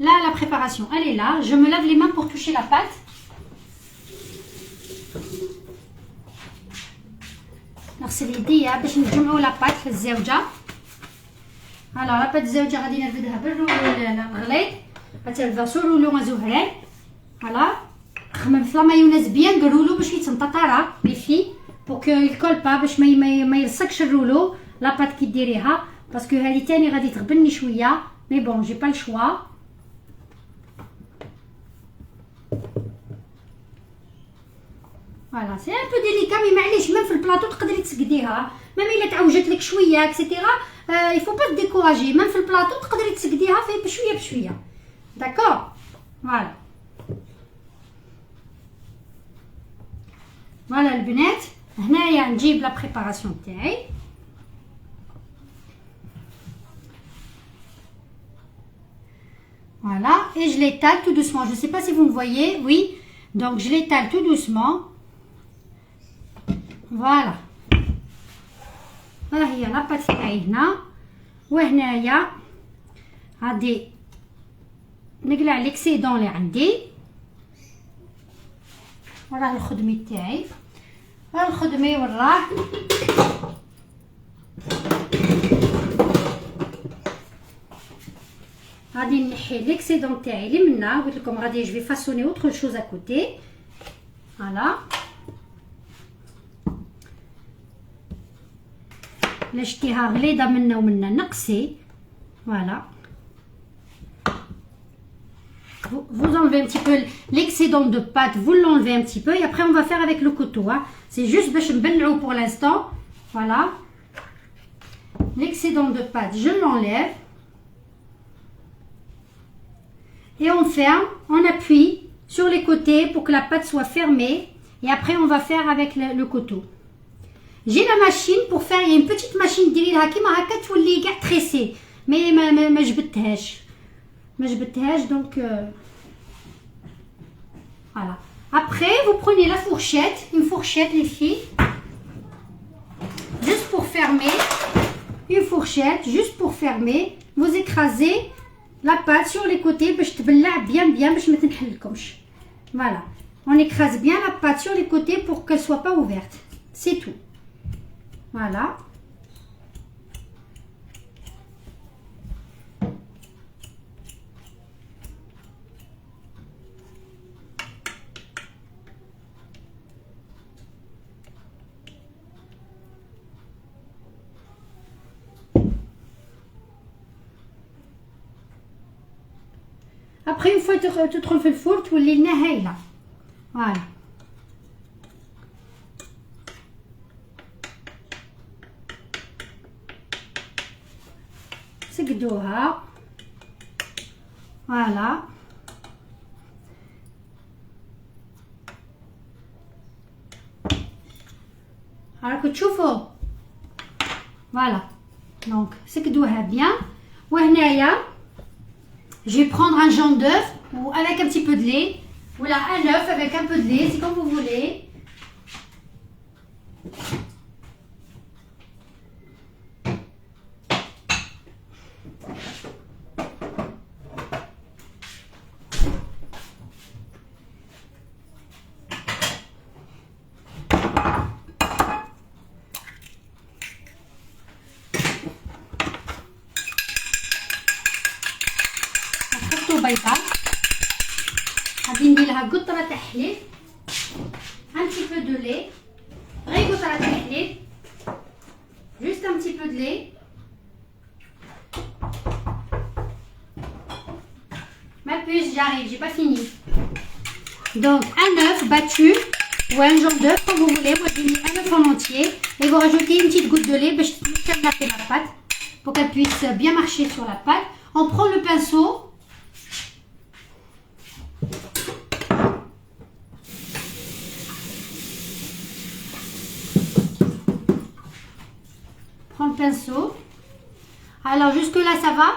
Là, la préparation, elle est là. Je me lave les mains pour toucher la pâte. نغسل يديا باش نجمعوا لا بات في الزوجه. هلا لا بات الزوجه غادي نرفدها بالرولو الغليظ. غترفاسو رولو زهران. فوالا خمم في لا مايونيز بيان كرولو باش يتنططرا بيفي بور كو يكول با باش ما يلصقش الرولو لا بات كي ديريها باسكو هذه تاني غادي تغبني شويه. مي بون جي با الشوا. فوالا سي ان بو ديليكا مي معليش ميم في البلاطو تقدري تسقديها. ميم الا تعوجت لك شويه اكسيتيرا il faut pas te décourager même في البلاطو تقدري تسقديها في بشويه بشويه داكور فوالا فوالا البنات هنايا نجيب لا بريباراسيون تاعي voilà et je l'étale tout doucement je sais pas si vous me voyez oui donc je l'étale tout doucement voilà ها هي لاباط تاعي هنا وهنايا غادي نقلع ليكسيدون اللي عندي وراه الخدمي تاعي ها الخدمي وراه غادي نحي ليكسيدون تاعي اللي منا قلت لكم غادي جو في فاسوني اوتر شوز ا كوتي فوالا لا شتيها غليظه منا ومنا نقصي voilà vous enlevez un petit peu l'excédent de pâte vous l'enlevez un petit peu et après on va faire avec le couteau hein. C'est juste باش نبلعو pour l'instant voilà l'excédent de pâte je l'enlève et on ferme on appuie sur les côtés pour que la pâte soit fermée et après on va faire avec le couteau. J'ai la machine pour faire il y a une petite machine ديريها كيما هكا تولي كاع تريسي مي ما جبدتهاش donc voilà après vous prenez la fourchette une fourchette les filles juste pour fermer une fourchette juste pour fermer vous écrasez la pâte sur les côtés باش تبلع bien باش ما تنحلكمش voilà on écrase bien la pâte sur les côtés pour qu'elle soit pas ouverte c'est tout voilà après une fois تدخل في الفرن تولي لنا هايله فوالا سقدوها فوالا راكم تشوفوا فوالا دونك سقدوها بيان وهنايا je vais prendre un jaune d'œuf ou avec un petit peu de lait ou là un œuf avec un peu de lait c'est comme vous voulez بيضة غادي ندير لها قطرة تاع حليب un petit peu de lait غير قطرة تاع حليب juste un petit peu de lait ma puce j'arrive j'ai pas fini donc un œuf battu ou un jaune d'œuf comme vous voulez moi j'ai mis un œuf en entier et vous rajoutez une petite goutte de lait باش تكملي la pâte pour qu'elle puisse bien marcher sur la pâte on prend le pinceau prends le pinceau alors jusque là ça va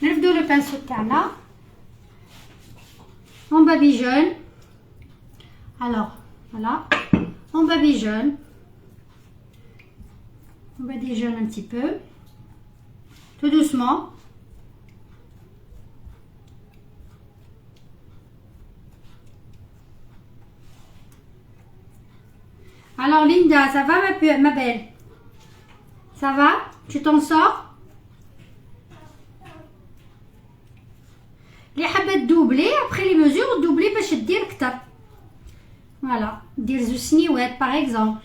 نرفدو le pinceau تاعنا on babijone alors voilà on babijone un petit peu tout doucement alors Linda ça va ma belle ça va tu t'en sors اللي حابه تدوبلي après les mesures دوبلي باش دير اكثر فوالا دير زوج سنيوات باغ اكزومبل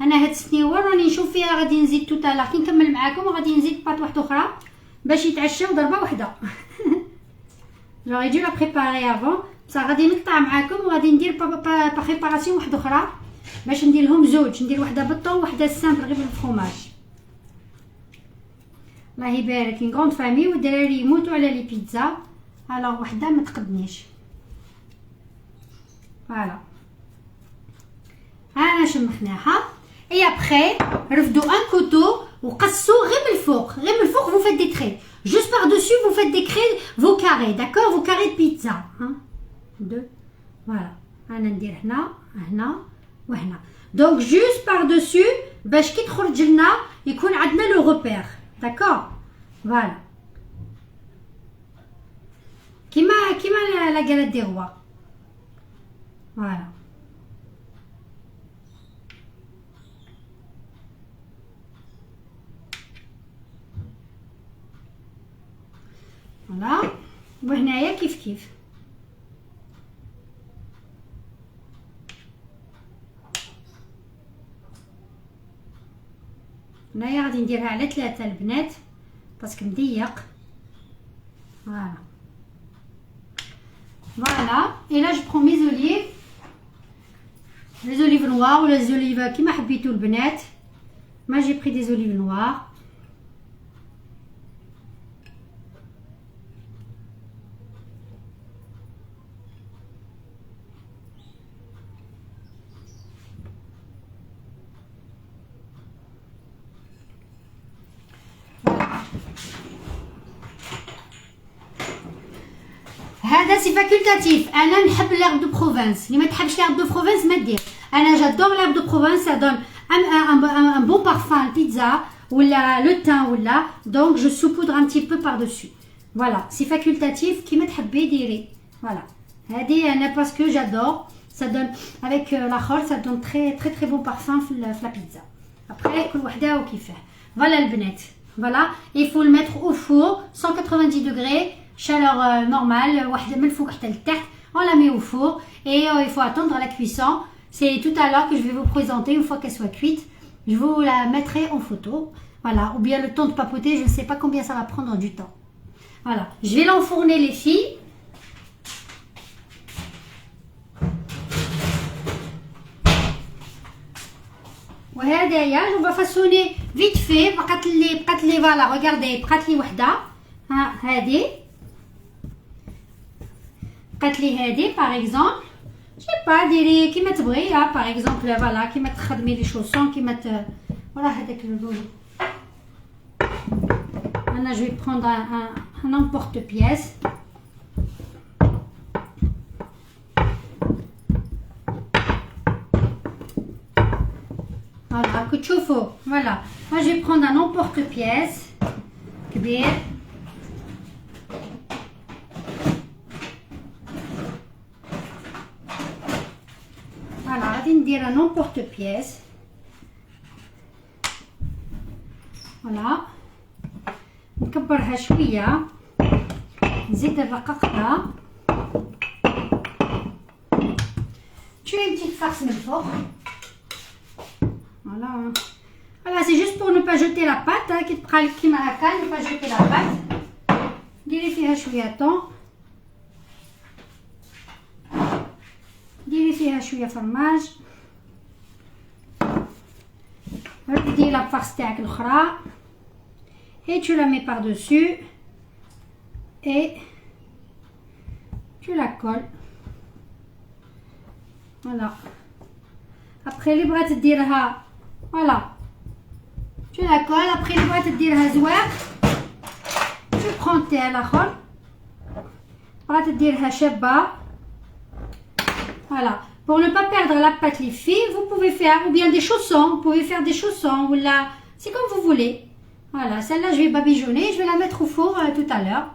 انا هاد السنيوه راني نشوف فيها غادي نزيد توتالا كي نكمل معاكم غادي نزيد بات واحده اخرى باش يتعشاو ضربه واحده جوري دو لا بريباري افون بصح غادي نقطع معاكم وغادي ندير بريباراسيون واحده اخرى باش ندير لهم زوج ندير واحده بالطون وواحده سامبل غير بالفرomage الله يبارك une grande famille والدراري يموتوا على لي بيتزا الوغ وحده ما تقدنيش فوالا انا شمخناها اي ابخي رفدوا ان كوتو وقصوا غير من الفوق غير من الفوق vous faites des traits juste par dessus vous faites des traits vos carrés d'accord vos carrés de pizza 1 2 voilà انا ندير هنا هنا وهنا donc juste par dessus باش كي تخرج لنا يكون عندنا لو روبير داكور فوالا كيما لا galette des rois voilà فوالا وهنايا كيف كيف هنايا غادي نديرها على 3 البنات باسكو مضيق فوالا فوالا اي لا جو برون مي زوليف لي زوليف نوار ولا زوليف كيما حبيتو البنات ما جي بري دي زوليف نوار هذا سي فاكولتاتيف انا نحب لارب دو بروفانس اللي ما تحبش لارب دو بروفانس ما دير انا جادور لارب دو بروفانس ça donne un bon parfum البيتزا ولا لو تان ولا دونك جو saupoudre un petit peu par dessus voilà سي فاكولتاتيف كيما تحبي ديري voilà هذه انا باسكو جادور ça donne avec la خول ça donne très bon parfum في la pizza après كل وحده وكيفاه voilà البنات voilà il faut le mettre au four 190 degrés chaleur normale واحده من الفوق حتى لتحت on la met au four et il faut attendre la cuisson c'est tout à l'heure que je vais vous présenter une fois qu'elle soit cuite je vous la mettrai en photo voilà ou bien le temps de papoter je ne sais pas combien ça va prendre du temps voilà je vais l'enfourner les filles وهدايا on va façonner vite fait بقات لي فوالا regardez بقات لي وحده ها هذه بقات لي هذه باغ اكزومبل جي با ديري كيما تبغي باغ اكزومبل فوالا كيما تخدمي لي شوسون كيما ولا هذاك اللون انا جو بروندر ان امبورت بياس فوالا كي تشوفوا فوالا moi je vais prendre un emporte-pièce كبير فوالا غادي ندير un emporte-pièce فوالا نكبرها شويه نزيد نرققها شويه une petite farce من الفوق voilà voilà c'est juste pour ne pas jeter la pâte كي تبقى لك كيما هكا ne pas jeter la pâte ديري فيها شويه طون ديري فيها شويه فرماج ردي لا farce تاعك الاخرى et tu la mets par dessus et tu la colles voilà après اللي بغات ديرها voilà tu la colles après اللي بغات ديرها زواق tu prends تاع الاخر بغات ديرها شابه voilà pour ne pas perdre la pâte les filles vous pouvez faire ou bien des chaussons vous pouvez faire des chaussons ou là c'est comme vous voulez voilà celle-là je vais badigeonner je vais la mettre au four tout à l'heure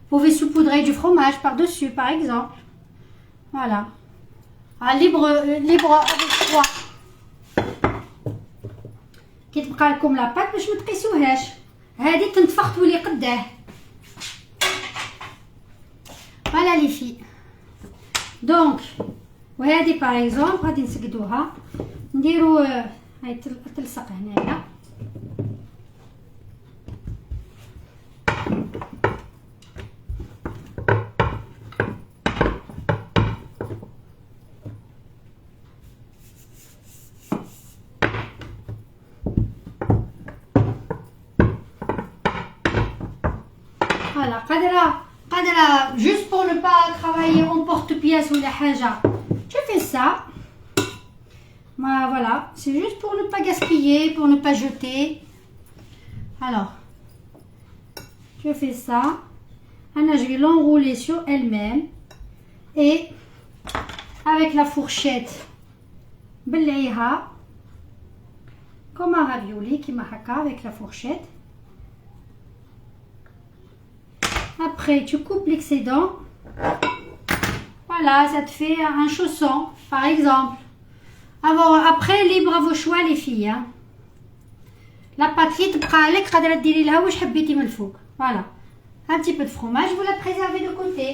vous pouvez saupoudrer du fromage par dessus par exemple voilà libre avec toi كي تبقى لكم لاباط باش ما تقيسوهاش هذه تنتفخ تولي قداه فوالا لي في دونك وهذه باغ اكزومبل غادي نسقدوها نديرو هاي تلصق هنايا قادرة juste pour ne pas travailler en porte-pièce ou la haja. Je fais ça. Voilà, c'est juste pour ne pas gaspiller, pour ne pas jeter. Alors, je fais ça. Là, je vais l'enrouler sur elle-même. Et avec la fourchette, comme un ravioli, qui m'a avec la fourchette. Après, tu coupes l'excédent. Voilà, ça te fait un chausson, par exemple. Alors, après, libre à vos choix, les filles. Hein. La pâte qui te prend avec, voilà. Un petit peu de fromage, vous la préservez de côté.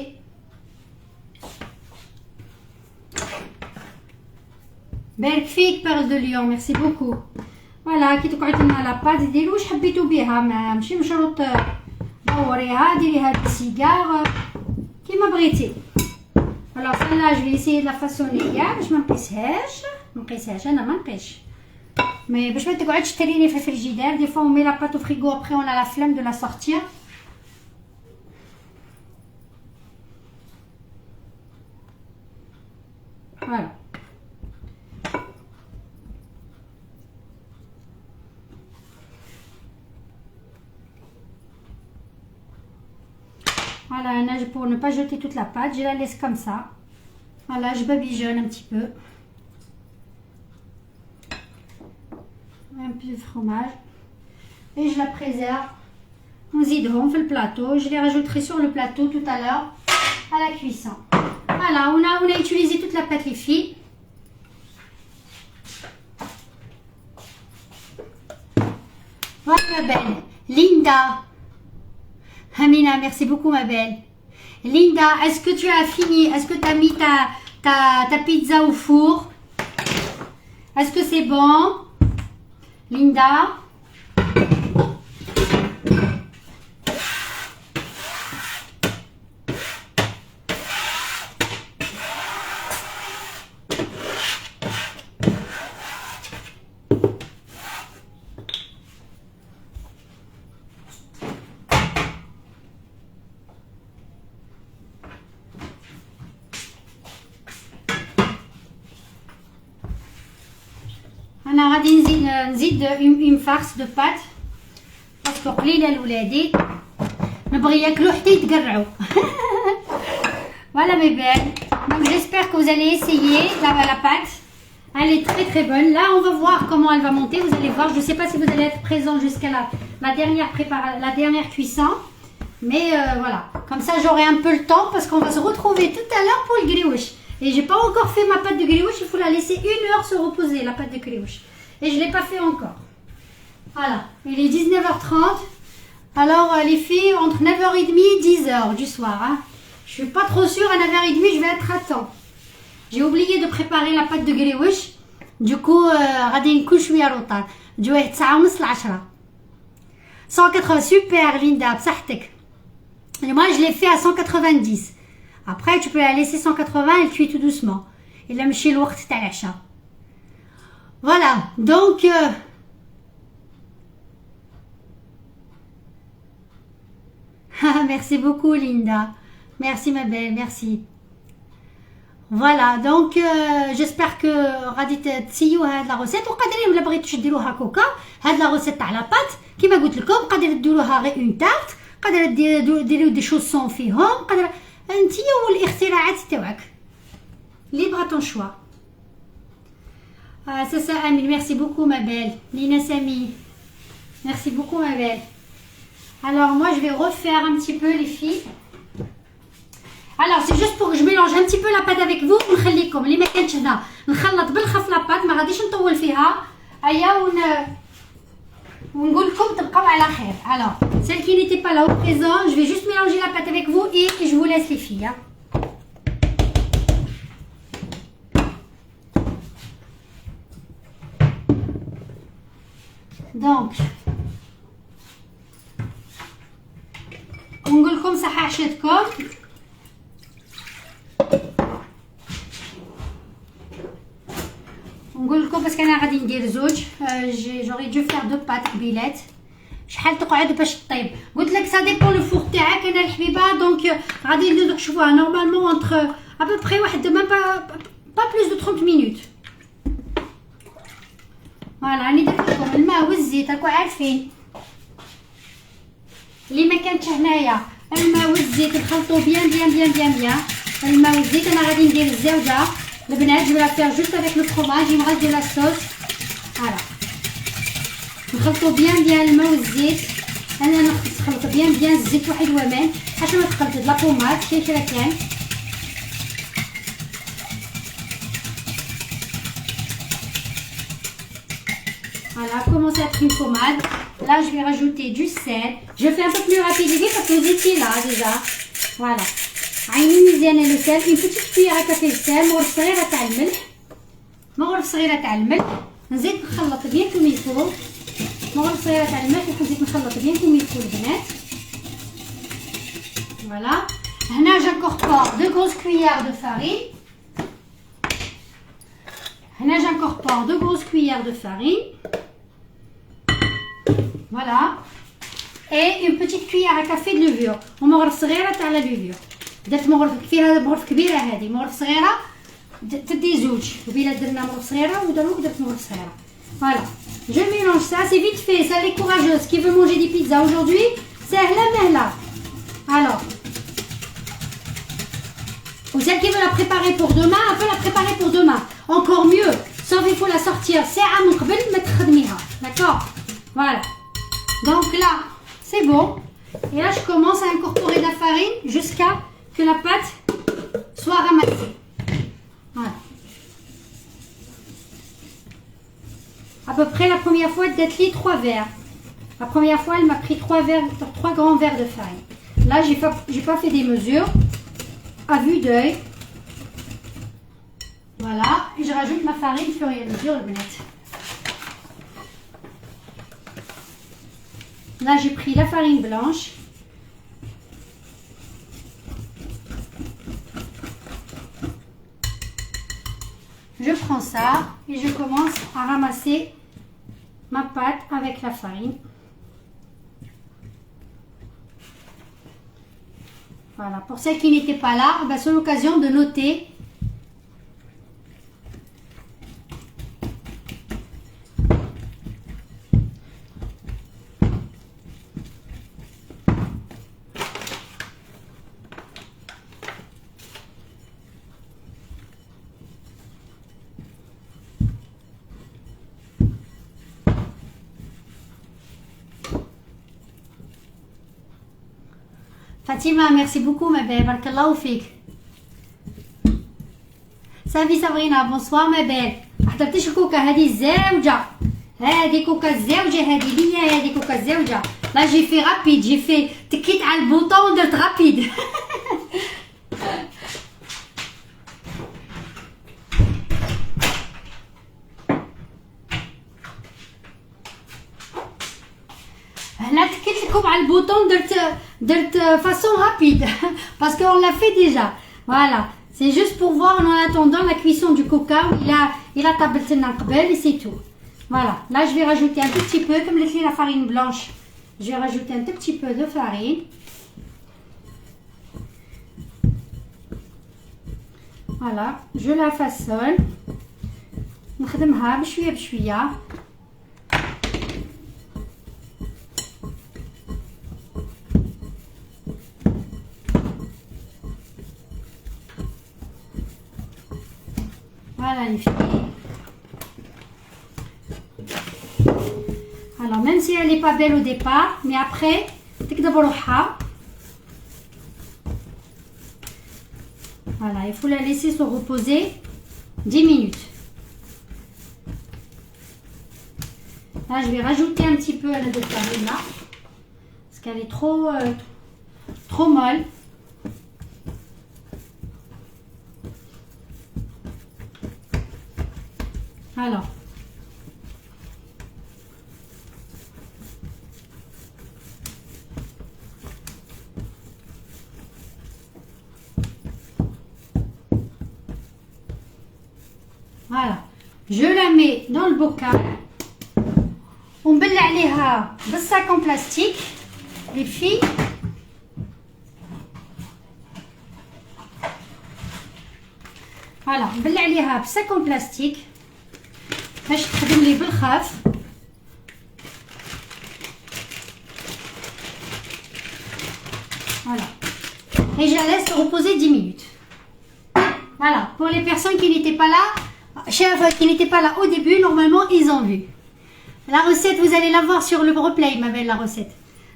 Belle fille, perle de lion, merci beaucoup. Voilà, qui te coûte la pâte, ديري واش حبيتو بها ماشي مشروط دوريها ديريها بالسيجار كيما بغيتي. Alors celle-là, je vais essayer de la façonner باش ما نقيسهاش انا ما نقيش. Mais باش ما تقعدش تريني في الفريجيدير. Des fois on met la pâte au frigo, après on a la flemme de la sortir. Voilà. Voilà, pour ne pas jeter toute la pâte, je la laisse comme ça. Voilà, je badigeonne un petit peu. Un peu de fromage. Et je la préserve. On zidhom fait le plateau. Je les rajouterai sur le plateau tout à l'heure à la cuisson. Voilà, on a utilisé toute la pâte, les filles. Voilà ma belle. Linda. Amina, merci beaucoup ma belle. Linda, est-ce que tu as fini? Est-ce que tu as mis ta pizza au four? Est-ce que c'est bon? Linda? انا غادي نزيد اون فارس دو بات باسكو قليله لولادي نبغي ياكلو حتى يتقرعوا. Voilà mes belles, donc j'espère que vous allez essayer la pâte. Elle est très très bonne. Là on va voir comment elle va monter, vous allez voir. Je ne sais pas si vous allez être présent jusqu'à la dernière cuisson, mais voilà, comme ça j'aurai un peu le temps parce qu'on va se retrouver tout à l'heure pour le grioche. Et j'ai pas encore fait ma pâte de grioche, il faut la laisser 1 heure se reposer, la pâte de grioche. Et je l'ai pas fait encore. Voilà, il est 19h30. Alors les filles, entre 9h30 et 10h du soir. Hein. Je suis pas trop sûre, à 9h30 je vais être à temps. J'ai oublié de préparer la pâte de grioche. Du coup, غادي نكون شويه روطان. جويه 9:30 ل 10. 180 super Linda, بصحتك. Et moi je l'ai fait à 190. Après, tu peux la laisser 180, elle cuit tout doucement. Et là, مشي الوقت تاع العشاء. Voilà, donc merci beaucoup Linda. Merci ma belle, merci. Voilà, donc j'espère que غادي تسيو هاد لا روسيت وقادرين ولا بغيتوش ديروها كوكا. هاد لا روسيت تاع لا بات كيما قلت لكم قادرين ديروها غير اون تارت، قادرين ديروا دي شوسون فيهم، قادرين انتيا والاختراعات تاعك. Libre à ton choix. Ah, ça Amine, merci beaucoup ma belle. Lina Sami, merci beaucoup ma belle. Alors moi je vais refaire un petit peu les filles. Alors c'est juste pour que je mélange un petit peu la pâte avec vous. نخليكم اللي ما كانش هنا نخلط بالخف لا بات، ما غاديش نطول فيها. ايا ونقول لكم تبقاو على خير. Alors celle qui n'était pas là au présent, je vais juste mélanger la pâte avec vous et je vous laisse les filles. Hein. Donc ونقول لكم صحة عشاتكم. ونقول لكم باسكو انا غادي ندير زوج. j'aurais dû faire 2 pâtes قبيلات. شحال تقعد باش طيب. قلت لك سا ديبون لو فور تاعك انا الحبيبه. دونك غادي ندير شوفوها نورمالمون انتر ا بو بري واحد ميم با بلوس دو 30 مينوت. فوالا راني درت لكم الماء والزيت راكم عارفين. اللي ما كانتش هنايا الماء والزيت نخلطو بيان بيان بيان بيان بيان. الماء والزيت انا غادي ندير الزوجه البنات جو لا فير جوست افيك لو فروماج يم غادي لا صوص. فوالا نخلطو بيان بيان الماء والزيت. انا نخلط بيان بيان الزيت واحد ومان حاشا ما تخلط لا بوماد كيف كان. Voilà, commencez à être une pommade. Là, je vais rajouter du sel. Je fais un peu plus rapide parce que vous étiez là déjà. Voilà. عيني مزيانه لو سال. une petite cuillère à café de sel. مغرف صغيره تاع الملح. مغرف صغيره تاع الملح. نزيد نخلط بيان كوم يفو. مغرف صغيره تاع الملح ونزيد نخلط بيان كوم يفو البنات. Voilà. هنا j'incorpore 2 grosses cuillères de farine. هنا j'incorpore 2 grosses cuillères de farine. Voilà. Et une petite cuillère à café de levure. ومغرف صغيره تاع لا لوفور. درت مغرف فيها مغرف كبيره هذه مغرف صغيره تدي زوج وبيلا درنا مغرف صغيره ودروك درت مغرف صغيره. Voilà. Je mélange ça, c'est vite fait. Ça les courageuses qui veut manger des pizzas aujourd'hui, سهله مهله. Alors, ou celle qui veut la préparer pour demain, elle peut la préparer pour demain. Encore mieux. Sauf il faut la sortir ساعه من قبل ما تخدميها. D'accord? Voilà. Donc là, c'est bon. Et là, je commence à incorporer de la farine jusqu'à que la pâte soit ramassée. Voilà. À peu près la première fois d'être 3 verres. La première fois, elle m'a pris 3 grands verres de farine. Là, j'ai pas fait des mesures. À vue d'œil. Voilà. Et je rajoute ma farine au fur et à mesure, le net. Là, j'ai pris la farine blanche. Je prends ça et je commence à ramasser ma pâte avec la farine. Voilà, pour celles qui n'étaient pas là, ben, c'est l'occasion de noter. Fatima, merci beaucoup ma belle, barakallahu fik. Savi Sabrina, bonsoir ma belle. ما حضرتيش الكوكا هذه الزوجه. هذه كوكا الزوجه هذه ليا هذه كوكا الزوجه. لا جي في رابيد جي في تكيت على البوطون ودرت رابيد. هنا تكيت لكم على البوطون درت façon rapide parce qu'on l'a fait déjà. Voilà, c'est juste pour voir en attendant la cuisson du coca. Il a tablé قبل et c'est tout. Voilà, là je vais rajouter un tout petit peu comme la farine blanche. Je vais rajouter un tout petit peu de farine. Voilà, je la façonne. نخدمها بشويه بشويه. Voilà les filles. Alors même si elle n'est pas belle au départ, mais après, voilà, il faut la laisser se reposer 10 minutes. Là, je vais rajouter un petit peu à la de farine là, parce qu'elle est trop molle. Alors, voilà, je la mets dans le bocal. ونبلع عليها بالصاك en plastique les filles. Voilà, نبلع عليها بالصاك en plastique باش تخدم لي بالخف. Voilà. Et je la laisse reposer 10 minutes. Voilà. Pour les personnes qui n'étaient pas là, au début, normalement, ils ont vu. La recette, vous allez la voir sur le replay, ma belle, la recette.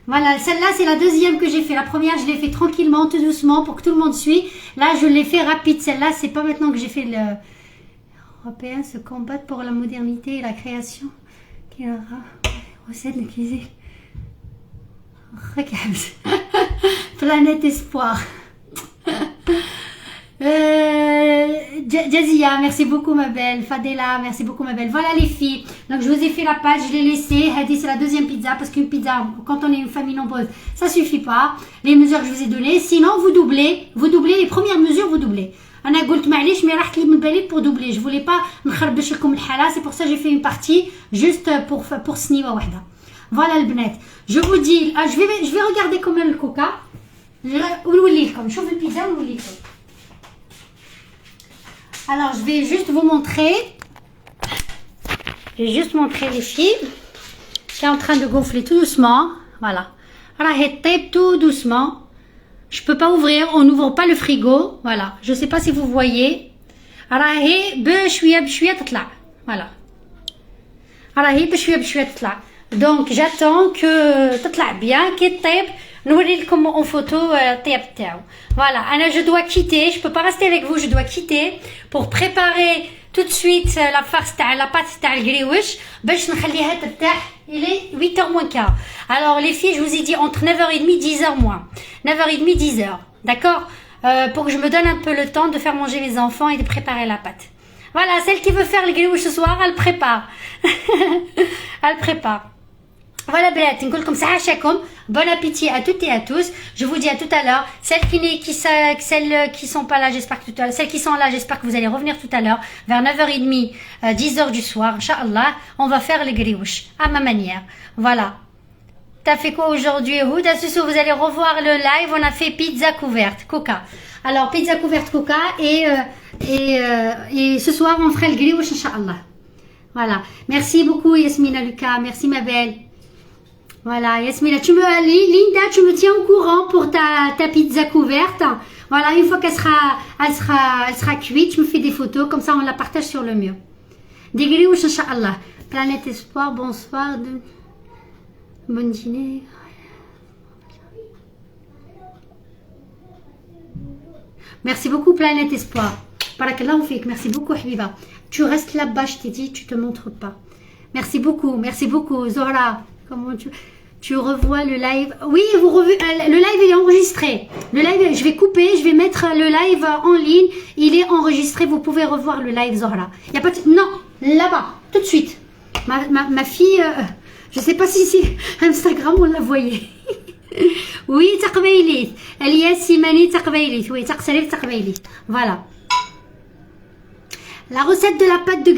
Voilà, celle-là, c'est la deuxième que j'ai fait. La première, je l'ai fait tranquillement, tout doucement, pour que tout le monde suit. Là, je l'ai fait rapide. Celle-là, c'est pas maintenant que j'ai fait le... Européens se combattent pour la modernité et la création. Quelle recette de cuisine. Regarde. Planète Espoir. Jazia, merci beaucoup ma belle. Fadela, merci beaucoup ma belle. Voilà les filles. Donc je vous ai fait la pâte, je l'ai laissée. Hadi, c'est la deuxième pizza parce qu'une pizza, quand on est une famille nombreuse, ça suffit pas. Les mesures que je vous ai données. Sinon, vous doublez les premières mesures, vous doublez. أنا قلت معليش مي راحت لي من بالي pour doubler. Je voulais pas نخربش لكم الحالة. C'est pour ça que j'ai fait une partie juste pour سنيوة واحدة. Voilà البنات. Je vous dis, je vais regarder quand même le coca. ونولي لكم. شوف البيتزا ونولي لكم. Alors je vais juste vous montrer. Je vais juste montrer les filles. C'est en train de gonfler tout doucement. Voilà. راهي طيب tout doucement. Je peux pas ouvrir, on n'ouvre pas le frigo. Voilà, je sais pas si vous voyez. راهي بشويه بشويه تطلع. Voilà. راهي بشويه بشويه تطلع. Donc j'attends que تطلع bien كي طيب نوري لكم en photo الطياب تاعو. Voilà, انا je dois quitter, je peux pas rester avec vous, je dois quitter pour préparer tout de suite la farce تاع la pâte تاع القريوش باش نخليها ترتاح. Il est 8h moins quart. Alors les filles, je vous ai dit entre 9h30 10h moins. 9h30 10h. D'accord, pour que je me donne un peu le temps de faire manger mes enfants et de préparer la pâte. Voilà, celle qui veut faire le grillage ce soir, elle prépare. Elle prépare. Voilà, بنات نقول لكم صحة عشاكم. Bon appétit à toutes et à tous. Je vous dis à tout à l'heure. Celles qui sont pas là, j'espère que celles qui sont là, j'espère que vous allez revenir tout à l'heure vers 9h30, 10h du soir, Inch'Allah. On va faire le grillage à ma manière. Voilà. T'as fait quoi aujourd'hui, Houda? Ce soir, vous allez revoir le live. On a fait pizza couverte, coca. Alors, pizza couverte, coca et ce soir, on fera le grillage, Inch'Allah. Voilà. Merci beaucoup, Yasmina Lucas. Merci, ma belle. Voilà, Yasmina, Linda, tu me tiens au courant pour ta pizza couverte. Voilà, une fois qu'elle sera cuite, tu me fais des photos, comme ça on la partage sur le mur. Des grillous, Inch'Allah. Planète Espoir, bonsoir. Bon dîner. Merci beaucoup, Planète Espoir. Barakallah fik, merci beaucoup, Habiba. Tu restes là-bas, je t'ai dit, tu te montres pas. Merci beaucoup, Zora. Comment tu revois le live? Oui, le live il est enregistré. Le live, je vais couper, je vais mettre le live en ligne. Il est enregistré, vous pouvez revoir le live, Zora. Il y a pas de... Non, là-bas, tout de suite. Ma fille, je sais pas si c'est Instagram on la voyait. Oui, تقبيليت. Elias Simani تقبيليت. Oui, تقبيليت. Voilà. La recette de la pâte de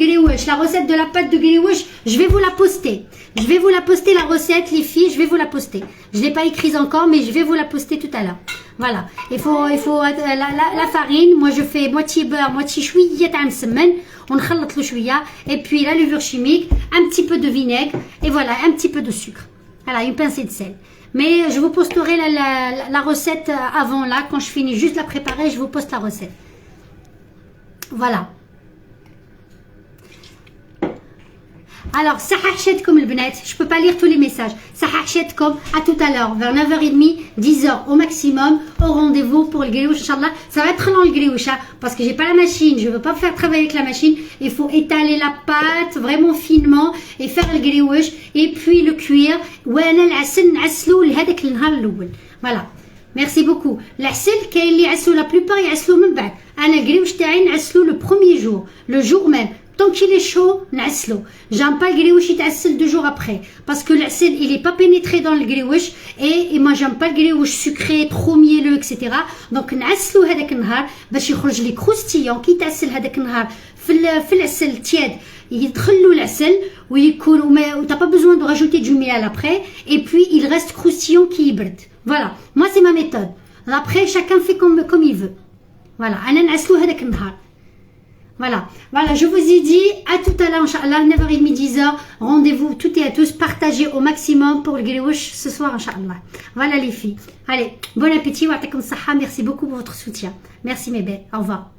grillage, je vais vous la poster. Je vais vous la poster, la recette, les filles, je vais vous la poster. Je ne l'ai pas écrite encore, mais je vais vous la poster tout à l'heure. Voilà. Il faut la farine. Moi, je fais moitié beurre, moitié chouïa تاع مسمن. On خلط له شوية. Et puis la levure chimique, un petit peu de vinaigre. Et voilà, un petit peu de sucre. Voilà, une pincée de sel. Mais je vous posterai la recette avant là. Quand je finis juste la préparer, je vous poste la recette. Voilà. Alors, صححشتكم البنات, je peux pas lire tous les messages. صححشتكم, à tout à l'heure, vers 9h30, 10h au maximum, au rendez-vous pour le grillage, Inch'Allah. Ça va être long le grillage, hein, parce que j'ai pas la machine, je veux pas faire travailler avec la machine. Il faut étaler la pâte vraiment finement et faire le grillage et puis le cuire. وانا العسل نعسلو لهذاك النهار الاول. Voilà. Merci beaucoup. العسل كاين اللي يعسلو, la plupart يعسلو من بعد. انا الجريوش تاعي نعسلو le premier jour, le jour même. Tant qu'il est chaud, نعسلو. J'aime pas le grioche يتعسل 2 jours après. Parce que l'asel, il est pas pénétré dans le grioche. Et moi, j'aime pas le grioche sucré, trop mielleux, etc. Donc, نعسلو هذاك النهار باش يخرج لي croustillant كي تعسل هذاك النهار في العسل تياد. يدخلوا العسل ويكون وt'as pas besoin de rajouter du miel après. Et puis, il reste croustillant qui يبرد. Voilà. Moi, c'est ma méthode. Après, chacun fait comme il veut. Voilà. أنا نعسلو هذاك النهار. Voilà, je vous ai dit à tout à l'heure, Inch'Allah, 9h30, 10h, rendez-vous toutes et à tous, partagez au maximum pour le grioche ce soir, Inch'Allah. Voilà les filles. Allez, bon appétit, wa ta'akum saha, merci beaucoup pour votre soutien. Merci mes belles, au revoir.